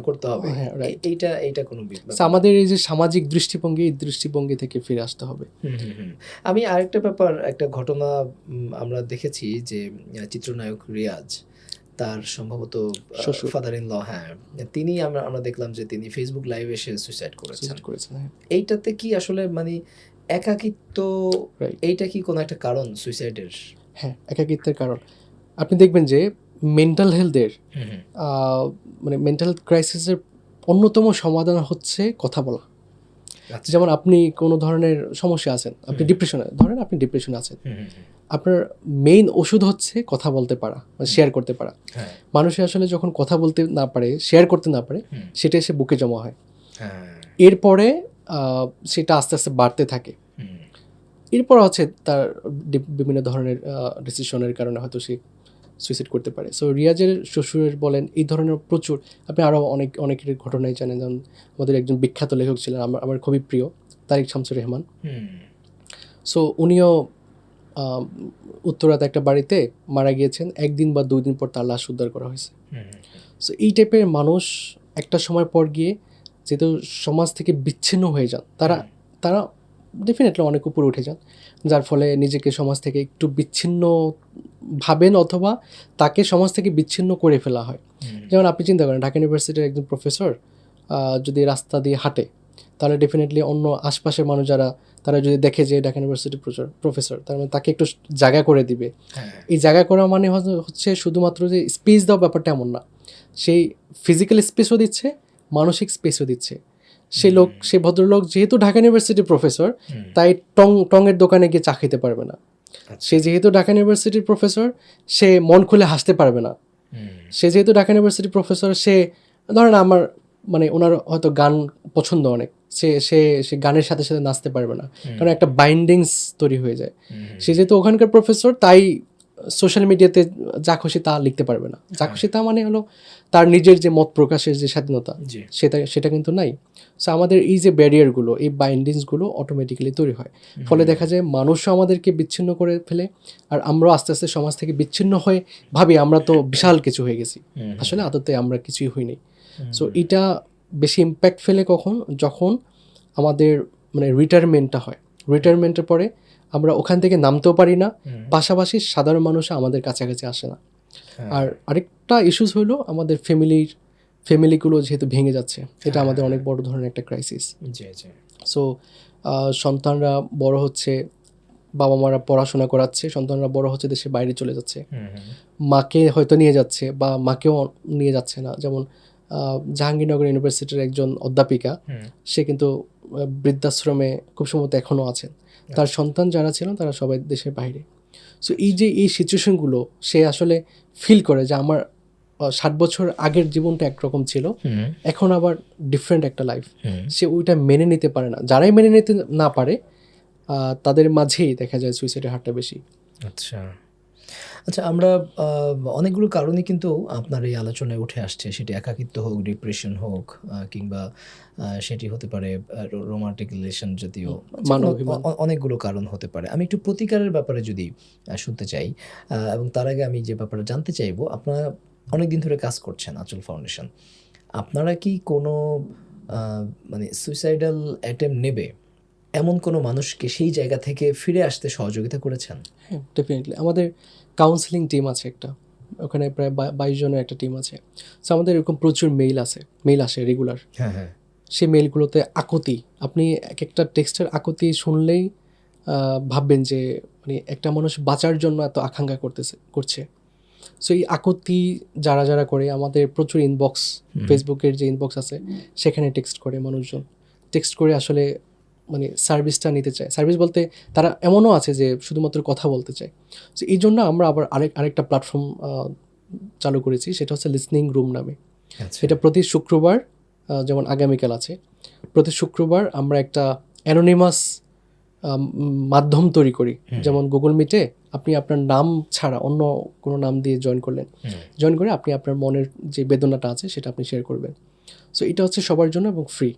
করতে হবে। হ্যাঁ, right. এইটা কোনো So, আমাদের এই যে সামাজিক দৃষ্টিভঙ্গি, এই দৃষ্টিভঙ্গি থেকে ফিরে আসতে হবে। আমি আরেকটা ব্যাপার, একটা ঘটনা আমরা দেখেছি যে চিত্রনায়ক রিয়াজ তার সম্ভবত শ্বশুর। ফাদার ইন ল, হ্যাঁ, তিনি আমরা দেখলাম যে তিনি ফেসবুক লাইভে এসে সুইসাইড করেছেন। হ্যাঁ। এইটাতে কি আসলে মানে একাকিত্ব, Right. এইটা কি কোনো একটা কারণ সুইসাইডের? হ্যাঁ, একাকিত্বের কারণ। আপনি দেখবেন যে মেন্টাল হেলথের মানে মেন্টাল ক্রাইসিসের অন্যতম সমাধান হচ্ছে কথা বলা। আচ্ছা। যেমন আপনি কোনো ধরনের সমস্যা আছেন, আপনি ডিপ্রেশনে, ধরেন আপনি ডিপ্রেশনে আছেন, আপনার মেইন ওষুধ হচ্ছে কথা বলতে পারা, শেয়ার করতে পারা। হ্যাঁ, মানুষের আসলে যখন কথা বলতে না পারে, শেয়ার করতে না পারে, সেটা এসে বুকে জমা হয়। হ্যাঁ, এরপরে সেটা আস্তে আস্তে বাড়তে থাকে। এরপর হচ্ছে তার বিভিন্ন ধরনের ডিসিশনের কারণে হয়তো সে সুইসাইড করতে পারে। সো রিয়াজের শ্বশুরের বলেন এই ধরনের প্রচুর, আপনি আরও অনেকের ঘটনাই জানেন। যেমন আমাদের একজন বিখ্যাত লেখক ছিলেন আমার খুবই প্রিয়, তারিক শামসুর রহমান। সো উনিও উত্তরাতে একটা বাড়িতে মারা গিয়েছেন, 1 দিন বা 2 দিন পর তার লাশ উদ্ধার করা হয়েছে। সো এই টাইপের মানুষ একটা সময় পর গিয়ে যেহেতু সমাজ থেকে বিচ্ছিন্ন হয়ে যান, তারা ডেফিনেটলি অনেক উপরে উঠে যান, যার ফলে নিজেকে সমাজ থেকে একটু বিচ্ছিন্ন ভাবেন অথবা তাকে সমাজ থেকে বিচ্ছিন্ন করে ফেলা হয়। যেমন আপনি চিন্তা করেন ঢাকা ইউনিভার্সিটির একজন প্রফেসর যদি রাস্তা দিয়ে হাঁটে, তাহলে ডেফিনেটলি অন্য আশপাশের মানুষ যারা তারা যদি দেখে যে ঢাকা ইউনিভার্সিটির প্রফেসর, তার মানে তাকে একটু জায়গা করে দিবে। এই জায়গা করা মানে হচ্ছে শুধুমাত্র যে স্পেস দেওয়া ব্যাপারটা এমন না, সেই ফিজিক্যাল স্পেসও দিচ্ছে, মানসিক স্পেসও দিচ্ছে। সে ভদ্রলোক যেহেতু ঢাকা ইউনিভার্সিটির প্রফেসর, তাই টঙের দোকানে গিয়ে চা খেতে পারবে না। সে যেহেতু ঢাকা ইউনিভার্সিটির প্রফেসর, সে মন খুলে হাসতে পারবে না। সে যেহেতু ঢাকা ইউনিভার্সিটির প্রফেসর, সে ধরেন আমার মানে ওনার হয়তো গান পছন্দ অনেক, সে গানের সাথে সাথে নাচতে পারবে না, কারণ একটা বাইন্ডিংস তৈরি হয়ে যায়। সে যেহেতু ওখানকার প্রফেসর, তাই সোশ্যাল মিডিয়াতে যা খুশি তা লিখতে পারবে না। যা খুশি তা মানে হলো তার নিজের যে মত প্রকাশের যে স্বাধীনতা, সেটা কিন্তু নাই। সো আমাদের এই যে ব্যারিয়ারগুলো, এই বাইন্ডিংসগুলো অটোমেটিক্যালি তৈরি হয়, ফলে দেখা যায় মানুষও আমাদেরকে বিচ্ছিন্ন করে ফেলে, আর আমরাও আস্তে আস্তে সমাজ থেকে বিচ্ছিন্ন হয়ে ভাবি আমরা তো বিশাল কিছু হয়ে গেছি, আসলে আদতে আমরা কিছুই হইনি। সো এটা বেশি ইম্প্যাক্ট ফেলে যখন আমাদের মানে রিটায়ারমেন্টটা হয়। রিটায়ারমেন্টের পরে আমরা ওখান থেকে নামতেও পারি না, পাশাপাশি সাধারণ মানুষ আমাদের কাছাকাছি আসে না। আর আরেকটা ইস্যুস হলো আমাদের ফ্যামিলিগুলো যেহেতু ভেঙে যাচ্ছে, এটা আমাদের অনেক বড় ধরনের একটা ক্রাইসিস। সো সন্তানরা বড় হচ্ছে, বাবা মারা পড়াশোনা করাচ্ছে, সন্তানরা বড় হচ্ছে দেশের বাইরে চলে যাচ্ছে, মাকে হয়তো নিয়ে যাচ্ছে বা মাকেও নিয়ে যাচ্ছে না। যেমন জাহাঙ্গীরনগর ইউনিভার্সিটির একজন অধ্যাপিকা, সে কিন্তু বৃদ্ধাশ্রমে খুব সম্ভবত এখনও আছেন, তার সন্তান যারা ছিল তারা সবাই দেশের বাইরে। সো এই সিচুয়েশনগুলো সে আসলে ফিল করে যে আমার 60 বছর আগের জীবনটা একরকম ছিল, এখন আবার ডিফারেন্ট একটা লাইফ। সে ওইটা মেনে নিতে পারে না। যারাই মেনে নিতে না পারে তাদের মাঝেই দেখা যায় সুইসাইডের হারটা বেশি। আচ্ছা, আমরা অনেকগুলো কারণে কিন্তু আপনার এই আলোচনায় উঠে আসছে, সেটি একাকিত্ব হোক, ডিপ্রেশন হোক, কিংবা সেটি হতে পারে রোমান্টিক রিলেশন জাতীয়, অনেকগুলো কারণ হতে পারে। আমি একটু প্রতিকারের ব্যাপারে যদি শুনতে চাই, এবং তার আগে আমি যে ব্যাপারে জানতে চাইবো, আপনার অনেক দিন ধরে কাজ করছেন আঁচল ফাউন্ডেশন, আপনারা কি কোনো মানে সুইসাইডাল অ্যাটেম্প নেবে এমন কোনো মানুষকে সেই জায়গা থেকে ফিরে আসতে সহযোগিতা করেছেন? হ্যাঁ, ডেফিনেটলি। আমাদের কাউন্সেলিং টিম আছে একটা, ওখানে প্রায় 22 জনের একটা টিম আছে। সো আমাদের এরকম প্রচুর মেইল আসে রেগুলার। হ্যাঁ হ্যাঁ। সেই মেইলগুলোতে আকুতি, আপনি এক একটা টেক্সটের আকুতি শুনলেই ভাববেন যে মানে একটা মানুষ বাঁচার জন্য এত আকাঙ্ক্ষা করছে। সো এই আকুতি যারা যারা করে, আমাদের প্রচুর ইনবক্স, ফেসবুকের যে ইনবক্স আছে সেখানে টেক্সট করে মানুষজন, টেক্সট করে আসলে মানে সার্ভিসটা নিতে চায়। সার্ভিস বলতে তারা এমনও আছে যে শুধুমাত্র কথা বলতে চায়। সো এই জন্য আমরা আবার আরেকটা প্ল্যাটফর্ম চালু করেছি, সেটা হচ্ছে লিসনিং রুম নামে। আচ্ছা। এটা প্রতি শুক্রবার, যেমন আগামীকাল আছে, প্রতি শুক্রবার আমরা একটা অ্যানোনিমাস মাধ্যম তৈরি করি। যেমন গুগল মিটে আপনি আপনার নাম ছাড়া অন্য কোনো নাম দিয়ে জয়েন করলেন, জয়েন করে আপনি আপনার মনের যে বেদনাটা আছে সেটা আপনি শেয়ার করবেন। সো এটা হচ্ছে সবার জন্য এবং ফ্রি।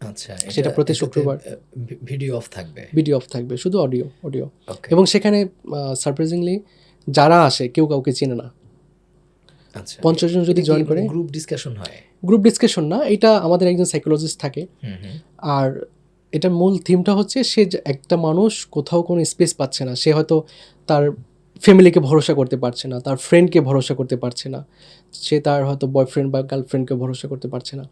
আচ্ছা, সেটা প্রতি শুক্রবার ভিডিও অফ থাকবে, ভিডিও অফ থাকবে, শুধু অডিও। Okay. এবং সেখানে সারপ্রাইজিংলি যারা আসে কেউ কাউকে চেনে না। আচ্ছা, 50 জন যদি জয়েন করে, গ্রুপ ডিসকাশন হয়? গ্রুপ ডিসকাশন না, এটা আমাদের একজন সাইকোলজিস্ট থাকে। আর এটার মূল থিমটা হচ্ছে একটা মানুষ কোথাও কোনো স্পেস পাচ্ছে না, সে হয়তো তার ফ্যামিলিকে ভরসা করতে পারছে না, তার ফ্রেন্ডকে ভরসা করতে পারছে না, সে তার হয়তো বয়ফ্রেন্ড বা গার্লফ্রেন্ডকে ভরসা করতে পারছে না।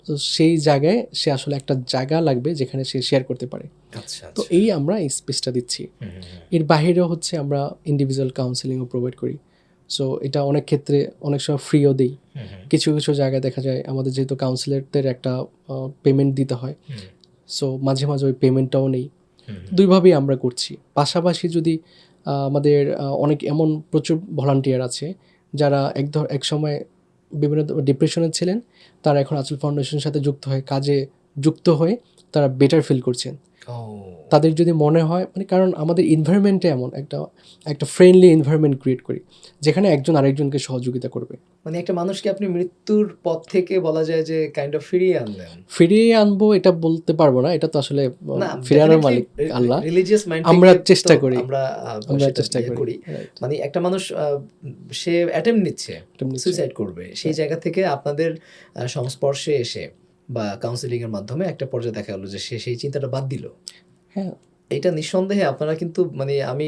তো সেই জায়গায় সে আসলে একটা জায়গা লাগবে যেখানে সে শেয়ার করতে পারে। আচ্ছা, তো এই আমরা এই স্পেসটা দিচ্ছি। এর বাহিরেও হচ্ছে আমরা ইন্ডিভিজুয়াল কাউন্সেলিংও প্রোভাইড করি। সো এটা অনেক ক্ষেত্রে অনেক সময় ফ্রিও দিই। কিছু কিছু জায়গায় দেখা যায় আমাদের যেহেতু কাউন্সিলারদের একটা পেমেন্ট দিতে হয়, সো মাঝে মাঝে ওই পেমেন্টটাও নেই। দুইভাবেই আমরা করছি। পাশাপাশি যদি আমাদের অনেক এমন প্রচুর ভলান্টিয়ার আছে যারা এক সময় বিভিন্ন ডিপ্রেশনে ছিলেন, তারা এখন আঁচল ফাউন্ডেশনের সাথে কাজে যুক্ত হয়ে তারা বেটার ফিল করছেন। তাদের যদি মনে হয় মানে, কারণ আমাদের এনভায়রনমেন্টে এমন একটা ফ্রেন্ডলি এনভায়রনমেন্ট ক্রিয়েট করি যেখানে একজন আরেকজনকে সহযোগিতা করবে। মানে একটা মানুষকে আপনি মৃত্যুর পথ থেকে বলা যায় যে কাইন্ড অফ ফিরিয়ে আনলেন। ফিরিয়ে আনবো এটা বলতে পারবো না, এটা তো আসলে ফিরিয়ে আনার মালিক আল্লাহ। রিলিজিয়াস মাইন্ড আমরা চেষ্টা করি, আমরা চেষ্টা করি। মানে একটা মানুষ সে অ্যাটেম্প নিচ্ছে সুইসাইড করবে, সেই জায়গা থেকে আপনাদের সংস্পর্শে এসে বা কাউন্সিলিং এর মাধ্যমে একটা পর্যায়ে দেখা গেল যে সে সেই চিন্তাটা বাদ দিল। হ্যাঁ, এটা নিঃসন্দেহে আপনারা কিন্তু মানে আমি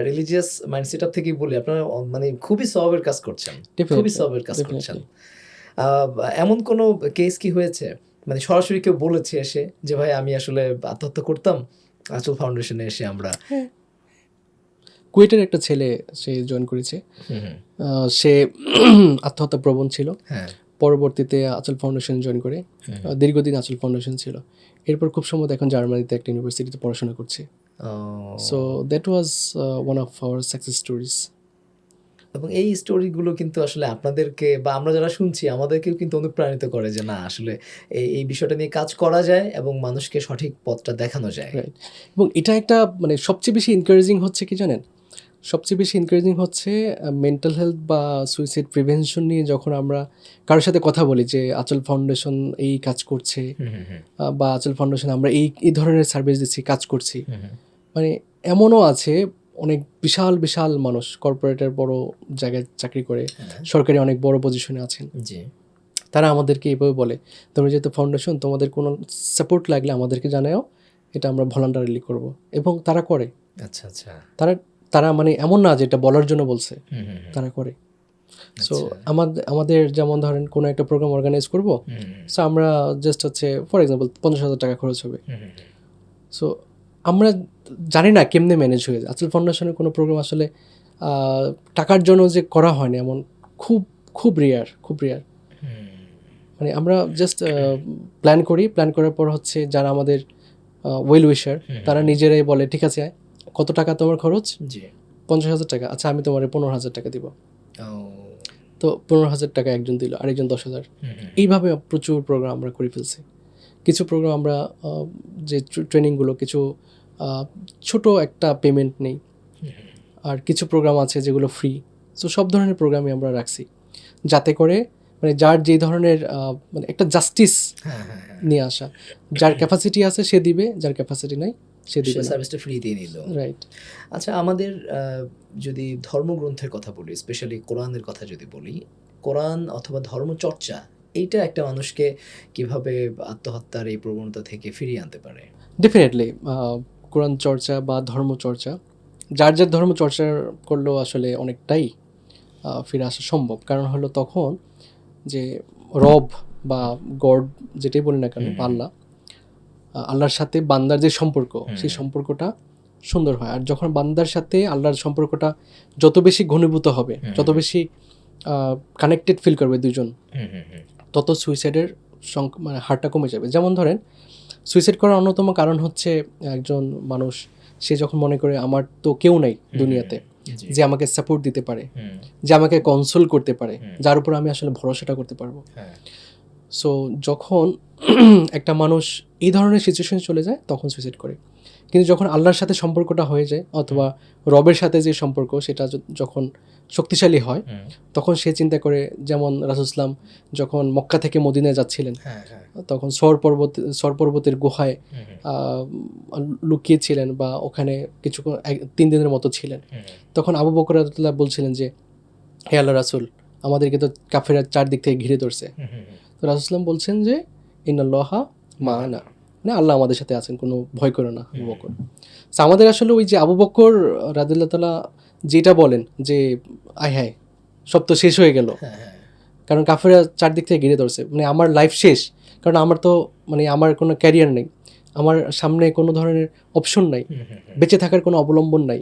রিলিজিয়াস মাইন্ডসেট থেকেই বলি, আপনারা মানে খুবই সওয়াবের কাজ করছেন, খুবই সওয়াবের কাজ করছেন। এমন কোনো কেস কি হয়েছে মানে সরাসরি কেউ বলেছে এসে যে ভাই আমি আসলে আত্মহত্যা করতাম, আঁচল ফাউন্ডেশনে এসে আমরা? কুয়েটের একটা ছেলে সে জয়েন করেছে, সে আত্মহত্যা প্রবণ ছিল, পরবর্তীতে আঁচল ফাউন্ডেশন জয়েন করে দীর্ঘদিন আঁচল ফাউন্ডেশন ছিল। এরপর খুব সম্ভবত এখন জার্মানিতে একটা ইউনিভার্সিটিতে পড়াশোনা করছে। So that was one of our success stories. এবং এই স্টোরিগুলো কিন্তু আসলে আপনাদেরকে বা আমরা যারা শুনছি আমাদেরকেও কিন্তু অনুপ্রাণিত করে যে না আসলে এই বিষয়টা নিয়ে কাজ করা যায় এবং মানুষকে সঠিক পথটা দেখানো যায়। এবং এটা একটা মানে সবচেয়ে বেশি এনকারেজিং হচ্ছে কি জানেন, সবচেয়ে বেশি এনকারেজিং হচ্ছে মেন্টাল হেলথ বা সুইসাইড প্রিভেনশন নিয়ে যখন আমরা কারোর সাথে কথা বলি যে আঁচল ফাউন্ডেশন এই কাজ করছে বা আঁচল ফাউন্ডেশন আমরা এই ধরনের সার্ভিস দিচ্ছি, কাজ করছি, মানে এমনও আছে অনেক বিশাল বিশাল মানুষ কর্পোরেটের বড় জায়গায় চাকরি করে, সরকারি অনেক বড় পজিশনে আছেন, তারা আমাদেরকে এইভাবে বলে তোমরা যেহেতু ফাউন্ডেশন, তোমাদের কোনো সাপোর্ট লাগলে আমাদেরকে জানাও, এটা আমরা ভলান্টারিলি করব। এবং তারা করে। আচ্ছা আচ্ছা, তারা মানে এমন না যে এটা বলার জন্য বলছে, তারা করে। সো আমাদের যেমন ধরেন কোনো একটা প্রোগ্রাম অর্গানাইজ করব, সো আমরা জাস্ট হচ্ছে ফর এক্সাম্পল 50,000 টাকা খরচ হবে। সো আমরা জানি না কেমনে ম্যানেজ হয়ে যায়। আঁচল ফাউন্ডেশনের কোনো প্রোগ্রাম আসলে টাকার জন্য যে করা হয় না এমন খুব রেয়ার। মানে আমরা জাস্ট প্ল্যান করার পর হচ্ছে যারা আমাদের ওয়েল উইশার তারা নিজেরাই বলে ঠিক আছে কত টাকা তোমার খরচ? 50,000 টাকা। আচ্ছা আমি তোমার 15,000 টাকা দিব। তো 15,000 টাকা একজন দিল, আরেকজন 10,000। এইভাবে প্রচুর প্রোগ্রাম আমরা করে ফেলছি। কিছু প্রোগ্রাম আমরা যে ট্রেনিংগুলো কিছু ছোট একটা পেমেন্ট নেই, আর কিছু প্রোগ্রাম আছে যেগুলো ফ্রি। সো সব ধরনের প্রোগ্রামই আমরা রাখছি যাতে করে মানে যার যে ধরনের মানে একটা জাস্টিস নিয়ে আসা, যার ক্যাপাসিটি আছে সে দিবে, যার ক্যাপাসিটি নাই সে দিবে না, সার্ভিসটা ফ্রি দিয়ে নিল। রাইট। আচ্ছা আমাদের যদি ধর্মগ্রন্থের কথা বলি, স্পেশালি কোরআনের কথা যদি বলি, কোরআন অথবা ধর্মচর্চা এইটা একটা মানুষকে কিভাবে আত্মহত্যার এই প্রবণতা থেকে ফিরিয়ে আনতে পারে? ডেফিনেটলি কোরআন চর্চা বা ধর্ম চর্চা, যার যার ধর্ম চর্চা করলেও আসলে অনেকটাই ফিরে আসা সম্ভব। কারণ হলো তখন যে রব বা গড যেটাই বলি না কেন, বা আল্লাহ, আল্লাহর সাথে বান্দার যে সম্পর্ক, সেই সম্পর্কটা সুন্দর হয়। আর যখন বান্দার সাথে আল্লাহর সম্পর্কটা যত বেশি ঘনীভূত হবে, যত বেশি কানেক্টেড ফিল করবে দুজন, তত সুইসাইডের মানে হারটা কমে যাবে। যেমন ধরেন, সুইসাইড করার অন্যতম কারণ হচ্ছে একজন মানুষ, সে যখন মনে করে আমার তো কেউ নাই দুনিয়াতে যে আমাকে সাপোর্ট দিতে পারে, যে আমাকে কনসোল করতে পারে, যার উপর আমি আসলে ভরসাটা করতে পারবো। সো যখন একটা মানুষ এই ধরনের সিচুয়েশন চলে যায়, তখন সুইসাইড করে। কিন্তু যখন আল্লাহর সাথে সম্পর্কটা হয়ে যায়, অথবা রবের সাথে যে সম্পর্ক সেটা যখন শক্তিশালী হয়, তখন সে চিন্তা করে, যেমন রাসূলুল্লাহ যখন মক্কা থেকে মদিনায় যাচ্ছিলেন, তখন সর পর্বতের গুহায় লুকিয়েছিলেন বা ওখানে কিছুক্ষণ 3 দিনের মতো ছিলেন। তখন আবু বকর রাদিয়াল্লাহু বলছিলেন যে, হে আল্লাহ রাসূল, আমাদেরকে তো কাফেররা চারদিক থেকে ঘিরে ধরছে। তো রাসূলুল্লাহ বলছেন যে, ইন্নাল্লাহা মা'ানা, মানে আল্লাহ আমাদের সাথে আছেন, কোনো ভয় করো না আবু বকর। তো আমাদের আসলে ওই যে আবু বকর রাদিয়াল্লাহু তাআলা যেটা বলেন যে, আয় হায়, সব তো শেষ হয়ে গেল, কারণ কাফেররা চারদিক থেকে ঘিরে ধরছে, মানে আমার লাইফ শেষ, কারণ আমার তো মানে আমার কোনো ক্যারিয়ার নেই, আমার সামনে কোনো ধরনের অপশন নাই, বেঁচে থাকার কোনো অবলম্বন নাই,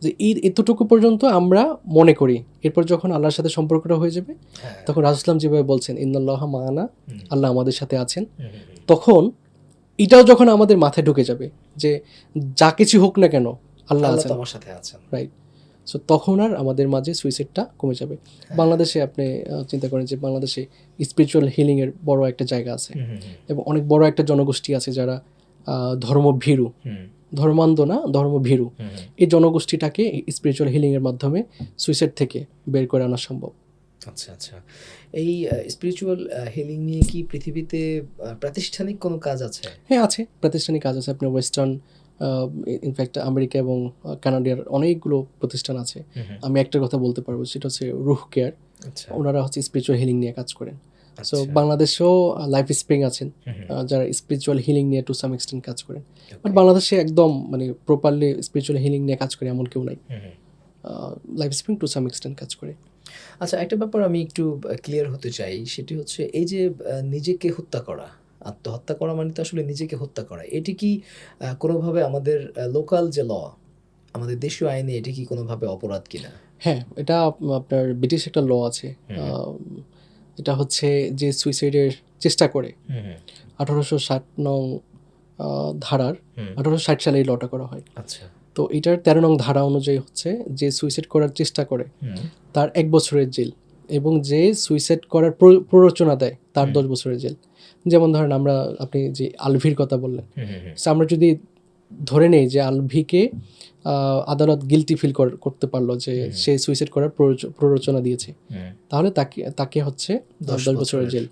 যে এতটুকু পর্যন্ত আমরা মনে করি। এরপর যখন আল্লাহর সাথে সম্পর্কটা হয়ে যাবে, তখন রাসূলুল্লাহ যেভাবে বলছেন, ইন্নাল্লাহা মা'ানা, আল্লাহ আমাদের সাথে আছেন, তখন এটাও যখন আমাদের মাথায় ঢুকে যাবে যে যা কিছু হোক না কেন আল্লাহ আছেন, আমার সাথে আছেন, রাইট। সো তখন আর আমাদের মাঝে সুইসাইডটা কমে যাবে। বাংলাদেশে আপনি চিন্তা করেন যে বাংলাদেশে স্পিরিচুয়াল হিলিংয়ের বড় একটা জায়গা আছে, এবং অনেক বড় একটা জনগোষ্ঠী আছে যারা ধর্মভীরু, ধর্মান্ধ না, ধর্মভীরু। এই জনগোষ্ঠীটাকে স্পিরিচুয়াল হিলিংয়ের মাধ্যমে সুইসাইড থেকে বের করে আনা সম্ভব। আচ্ছা আচ্ছা, এই স্পিরিচুয়াল হিলিং নিয়ে কি পৃথিবীতে প্রাতিষ্ঠানিক কোনো কাজ আছে? হ্যাঁ আছে, প্রাতিষ্ঠানিক কাজ আছে। আপনার ওয়েস্টার্ন, ইনফ্যাক্ট আমেরিকা এবং কানাডিয়ার অনেকগুলো প্রতিষ্ঠান আছে। আমি একটার কথা বলতে পারবো, সেটা হচ্ছে রুহ কেয়ার। ওনারা হচ্ছে স্পিরিচুয়াল হিলিং নিয়ে কাজ করেন। সো বাংলাদেশেও লাইফ স্প্রিং আছেন, যারা স্পিরিচুয়াল হিলিং নিয়ে টু সাম এক্সটেন্ট কাজ করেন। বাট বাংলাদেশে একদম মানে প্রপারলি স্পিরিচুয়াল হিলিং নিয়ে কাজ করে এমন কেউ নাই। Life spring to some extent কাজ করে। আচ্ছা, একটা ব্যাপার আমি একটু ক্লিয়ার হতে চাই, সেটি হচ্ছে এই যে নিজেকে হত্যা করা, আত্মহত্যা করা মানে তো আসলে নিজেকে হত্যা করা, এটি কি কোনোভাবে আমাদের লোকাল যে ল, আমাদের দেশীয় আইনে এটি কি কোনোভাবে অপরাধ কিনা? হ্যাঁ, এটা আপনার ব্রিটিশ একটা ল আছে। এটা হচ্ছে যে সুইসাইডের চেষ্টা করে 1860 নং ধারার, 1860 সালে এই লটা করা হয়। আচ্ছা, তো এটার 13 নং ধারা অনুযায়ী হচ্ছে যে সুইসাইড করার চেষ্টা করে তার 1 বছরের জেল, এবং যে সুইসাইড করার প্ররোচনা দেয় তার 10 বছরের জেল। যেমন ধরেন আপনি যে আলভির কথা বললেন, আমরা যদি ধরে নেই যে আলভিকে আদালত গিলটি ফিল করতে পারলো যে সে সুইসাইড করার প্ররোচনা দিয়েছে, তাহলে তাকে হচ্ছে 10 বছরের জেল।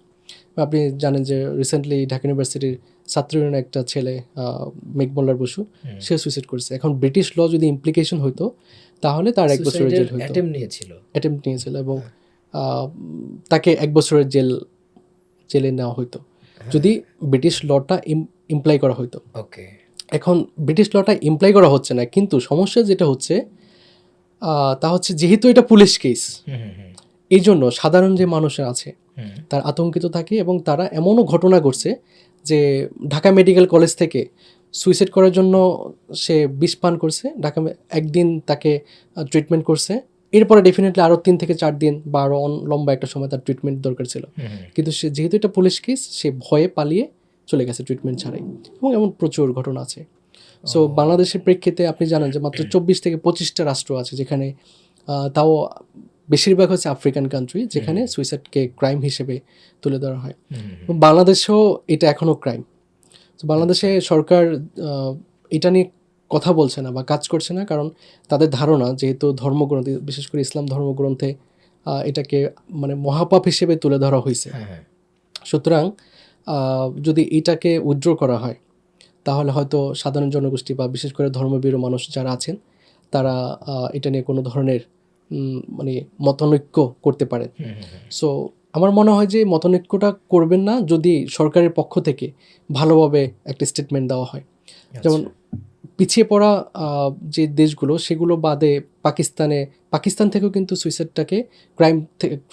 আপনি জানেন যে রিসেন্টলি ঢাকা ইউনিভার্সিটির ছাত্র ইউনিয়নের একটা ছেলে মেঘমল্লার বসু, সে সুইসাইড করেছে। এখন ব্রিটিশ ল যদি ইমপ্লিকেশন হইতো, তাহলে তার 1 বছরের জেল হইতো। অ্যাটেম্প্ট নিয়েছিল এবং তাকে 1 বছরের জেলে নেওয়া হইতো যদি ব্রিটিশ লটা ইমপ্লাই করা হইতো। ওকে, এখন ব্রিটিশ লটা ইমপ্লাই করা হচ্ছে না, কিন্তু সমস্যা যেটা হচ্ছে তা হচ্ছে যেহেতু এটা পুলিশ কেস, এই জন্য সাধারণ যে মানুষের আছে তার আতঙ্কিত থাকে, এবং তারা এমনও ঘটনা ঘটছে যে ঢাকা মেডিকেল কলেজ থেকে সুইসাইড করার জন্য সে বিষ পান করছে, একদিন তাকে ট্রিটমেন্ট করছে, এরপরে ডেফিনেটলি আরও 3 থেকে 4 দিন বা আরও লম্বা একটা সময় তার ট্রিটমেন্ট দরকার ছিল, কিন্তু সে যেহেতু এটা পুলিশ কেস, সে ভয়ে পালিয়ে চলে গেছে ট্রিটমেন্ট ছাড়াই, এবং এমন প্রচুর ঘটনা আছে। সো বাংলাদেশের প্রেক্ষিতে আপনি জানেন যে মাত্র 24 থেকে 25টা রাষ্ট্র আছে যেখানে, তাও বেশিরভাগ হচ্ছে আফ্রিকান কান্ট্রি, যেখানে সুইসাইডকে ক্রাইম হিসেবে তুলে ধরা হয়। বাংলাদেশেও এটা এখনও ক্রাইম। তো বাংলাদেশে সরকার এটা নিয়ে কথা বলছে না বা কাজ করছে না, কারণ তাদের ধারণা যেহেতু ধর্মগ্রন্থে, বিশেষ করে ইসলাম ধর্মগ্রন্থে এটাকে মানে মহাপাপ হিসেবে তুলে ধরা হয়েছে, সুতরাং যদি এটাকে উইথড্র করা হয়, তাহলে হয়তো সাধারণ জনগোষ্ঠী বা বিশেষ করে ধর্মভীরু মানুষ যারা আছেন, তারা এটা নিয়ে কোনো ধরনের মানে মতানৈক্য করতে পারেন। সো আমার মনে হয় যে মতানৈক্যটা করবেন না যদি সরকারের পক্ষ থেকে ভালোভাবে একটা স্টেটমেন্ট দেওয়া হয়। যেমন পিছিয়ে পড়া যে দেশগুলো সেগুলো বাদে পাকিস্তান থেকেও কিন্তু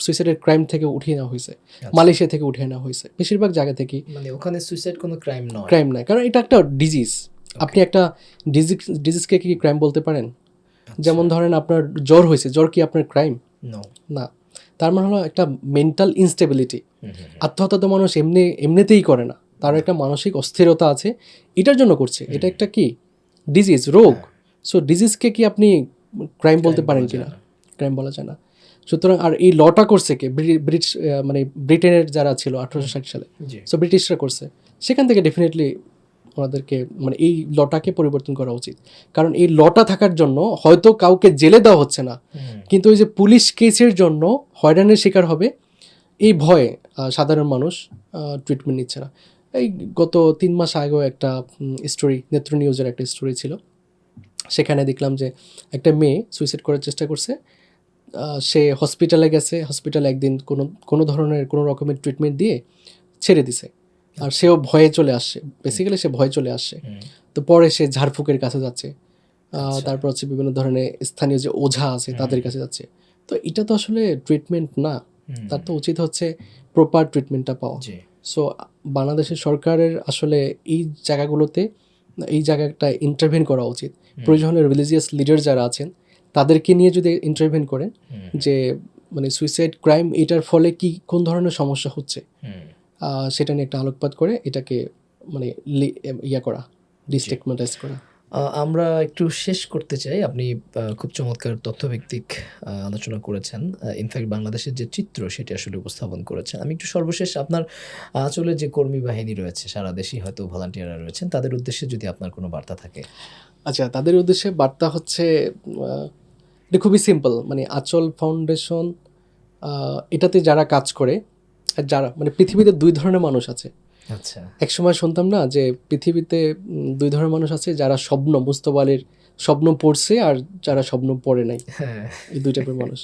সুইসাইডের ক্রাইম থেকে উঠিয়ে নেওয়া হয়েছে, মালয়েশিয়া থেকে উঠিয়ে নেওয়া হয়েছে, বেশিরভাগ জায়গা থেকেই মানে ওখানে সুইসাইড কোনো ক্রাইম নয়। ক্রাইম নাই, কারণ এটা একটা ডিজিজ। আপনি একটা ডিজিজকে কি ক্রাইম বলতে পারেন? যেমন ধরেন আপনার জ্বর হয়েছে, জ্বর কি আপনার ক্রাইম? না। তার মানে হলো একটা মেন্টাল ইনস্টেবিলিটি। আত্মহত্যা তো মানুষ এমনিতেই করে না, তার একটা মানসিক অস্থিরতা আছে, এটার জন্য করছে। এটা একটা কি ডিজিজ, রোগ। সো ডিজিজকে কি আপনি ক্রাইম বলতে পারেন কিনা? ক্রাইম বলা যায় না। সুতরাং আর এই লটা করছে কে? মানে ব্রিটেনের যারা ছিল 1860 সালে, সো ব্রিটিশরা করছে। সেখান থেকে ডেফিনেটলি ওনাদেরকে মানে এই লটাকে পরিবর্তন করা উচিত। কারণ এই লটা থাকার জন্য হয়তো কাউকে জেলে দেওয়া হচ্ছে না, কিন্তু ওই যে পুলিশ কেসের জন্য হয়রানির শিকার হবে, এই ভয়ে সাধারণ মানুষ ট্রিটমেন্ট নিচ্ছে না। এই গত 3 মাস আগেও একটা স্টোরি, নেত্র নিউজের একটা স্টোরি ছিল। সেখানে দেখলাম যে একটা মেয়ে সুইসাইড করার চেষ্টা করছে। সে হসপিটালে গেছে, হসপিটালে একদিন কোনো ধরনের কোনো রকমের ট্রিটমেন্ট দিয়ে ছেড়ে দিছে। আর সেও ভয়ে চলে আসছে, বেসিক্যালি সে ভয়ে চলে আসছে। তো পরে সে ঝাড়ফুঁকের কাছে যাচ্ছে, তারপর হচ্ছে বিভিন্ন ধরনের স্থানীয় যে ওঝা আছে তাদের কাছে যাচ্ছে। তো এটা তো আসলে ট্রিটমেন্ট না, তার তো উচিত হচ্ছে প্রপার ট্রিটমেন্টটা পাওয়া। সো বাংলাদেশের সরকারের আসলে এই জায়গাটা ইন্টারভেন করা উচিত। প্রয়োজন হলে রিলিজিয়াস লিডার যারা আছেন তাদেরকে নিয়ে যদি ইন্টারভেন করেন যে মানে সুইসাইড ক্রাইম এটার ফলে কি কোন ধরনের সমস্যা হচ্ছে, সেটা নিয়ে একটা আলোকপাত করে এটাকে মানে ডিস্টিগমাটাইজ করা। আমরা একটু শেষ করতে চাই। আপনি খুব চমৎকার তথ্যভিত্তিক আলোচনা করেছেন। ইনফ্যাক্ট বাংলাদেশের যে চিত্র সেটি আসলে উপস্থাপন করেছেন। আমি একটু সর্বশেষ আপনার আঁচলের যে কর্মী বাহিনী রয়েছে, সারা দেশেই হয়তো ভলান্টিয়াররা রয়েছেন, তাদের উদ্দেশ্যে যদি আপনার কোনো বার্তা থাকে। আচ্ছা, তাদের উদ্দেশ্যে বার্তা হচ্ছে এটা খুবই সিম্পল। মানে আঁচল ফাউন্ডেশন এটাতে যারা কাজ করে, যারা মানে পৃথিবীতে 2 ধরনের মানুষ আছে। আচ্ছা, একসময় শুনতাম না যে পৃথিবীতে 2 ধরনের মানুষ আছে, যারা মুস্তফা আলীর স্বপ্ন পড়ছে আর যারা স্বপ্ন পড়ে নাই, এই 2 টাইপের মানুষ।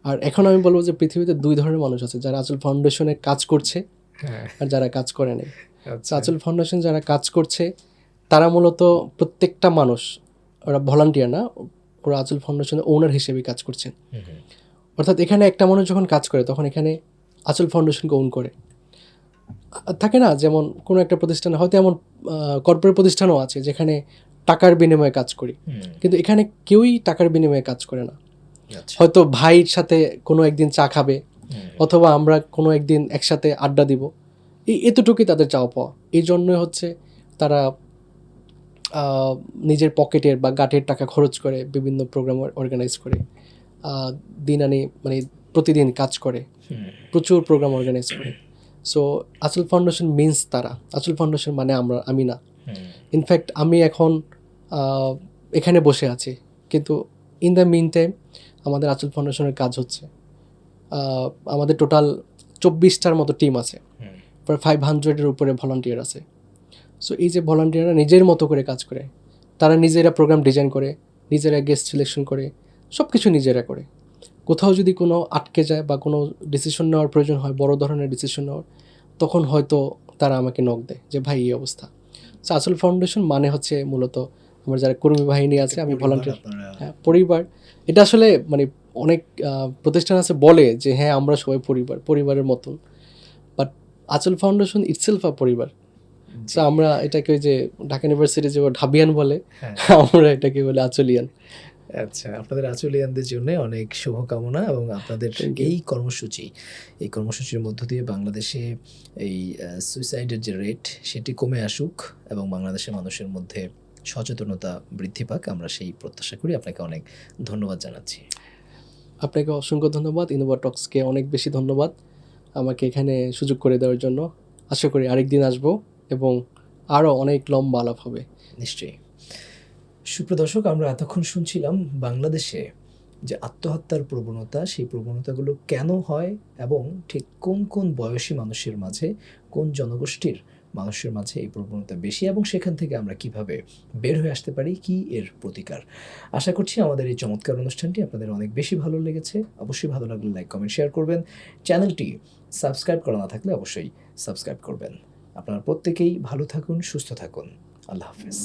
আর এখন আমি বলবো যে পৃথিবীতে 2 ধরনের মানুষ আছে, যারা আঁচল ফাউন্ডেশনে কাজ করছে আর যারা কাজ করে নাই। আঁচল ফাউন্ডেশন যারা কাজ করছে তারা মূলত প্রত্যেকটা মানুষ, ওরা ভলান্টিয়ার না, ওরা আঁচল ফাউন্ডেশনের ওনার হিসেবে কাজ করছেন। অর্থাৎ এখানে একটা মানুষ যখন কাজ করে তখন এখানে আঁচল ফাউন্ডেশনকে ওন করে। থাকে না যেমন কোনো একটা প্রতিষ্ঠানে, হয়তো এমন কর্পোরেট প্রতিষ্ঠানও আছে যেখানে টাকার বিনিময়ে কাজ করি, কিন্তু এখানে কেউই টাকার বিনিময়ে কাজ করে না। হয়তো ভাইয়ের সাথে কোনো একদিন চা খাবে, অথবা আমরা কোনো একদিন একসাথে আড্ডা দিব, এতটুকুই তাদের চাওয়া পাওয়া। এই জন্যই হচ্ছে তারা নিজের পকেটের বা গাঁটের টাকা খরচ করে বিভিন্ন প্রোগ্রাম অর্গানাইজ করে, দিন আনি মানে প্রতিদিন কাজ করে, প্রচুর প্রোগ্রাম অর্গানাইজ করে। সো আঁচল ফাউন্ডেশন মিনস তারা। আঁচল ফাউন্ডেশন মানে আমি না। ইনফ্যাক্ট আমি এখন এখানে বসে আছি, কিন্তু ইন দ্য মিন টাইম আমাদের আঁচল ফাউন্ডেশনের কাজ হচ্ছে। আমাদের টোটাল 24টার মতো টিম আছে, প্রায় 500-এর উপরে ভলান্টিয়ার আছে। সো এই যে ভলান্টিয়াররা নিজের মতো করে কাজ করে, তারা নিজেরা প্রোগ্রাম ডিজাইন করে, নিজেরা গেস্ট সিলেকশন করে, সব কিছু নিজেরা করে। কোথাও যদি কোনো আটকে যায় বা কোনো ডিসিশন নেওয়ার প্রয়োজন হয়, বড় ধরনের ডিসিশন নেওয়ার, তখন হয়তো তারা আমাকে নক দেয় যে ভাই এই অবস্থা। সো আঁচল ফাউন্ডেশন মানে হচ্ছে মূলত আমার যারা কর্মী বাহিনী আছে, আমি ভলান্টিয়ার, হ্যাঁ পরিবার। এটা আসলে মানে অনেক প্রতিষ্ঠান আছে বলে যে হ্যাঁ আমরা সবাই পরিবারের মতন, বাট আঁচল ফাউন্ডেশন ইটসেলফ আ পরিবার। তো আমরা এটাকে ওই যে ঢাকা ইউনিভার্সিটি যে ঢাবিয়ান বলে, আমরা এটাকে বলে আঁচলিয়ান। আচ্ছা, আপনাদের আঁচলিয়ানদের জন্য অনেক শুভকামনা এবং আপনাদের এই কর্মসূচির মধ্য দিয়ে বাংলাদেশে এই সুইসাইডের যে রেট সেটি কমে আসুক এবং বাংলাদেশের মানুষের মধ্যে সচেতনতা বৃদ্ধি পাক, আমরা সেই প্রত্যাশা করি। আপনাকে অনেক ধন্যবাদ জানাচ্ছি। আপনাকে অসংখ্য ধন্যবাদ। ইনোভা টক্সকে অনেক বেশি ধন্যবাদ আমাকে এখানে সুযোগ করে দেওয়ার জন্য। আশা করি আরেকদিন আসবো এবং আরও অনেক লম্বা আলাপ হবে। নিশ্চয়ই। সুপ্রদর্শক, আমরা এতক্ষণ শুনছিলাম বাংলাদেশে যে আত্মহত্যার প্রবণতা, সেই প্রবণতাগুলো কেন হয় এবং ঠিক কোন কোন বয়সী মানুষের মাঝে, কোন জনগোষ্ঠীর মানুষের মাঝে এই প্রবণতা বেশি এবং সেখান থেকে আমরা কিভাবে বের হয়ে আসতে পারি, কি এর প্রতিকার। আশা করছি আমাদের এই চমৎকার অনুষ্ঠানটি আপনাদের অনেক বেশি ভালো লেগেছে। অবশ্যই ভালো লাগলে লাইক, কমেন্ট, শেয়ার করবেন। চ্যানেলটি সাবস্ক্রাইব করা না থাকলে অবশ্যই সাবস্ক্রাইব করবেন। আপনারা প্রত্যেকেই ভালো থাকুন, সুস্থ থাকুন। আল্লাহ হাফেজ।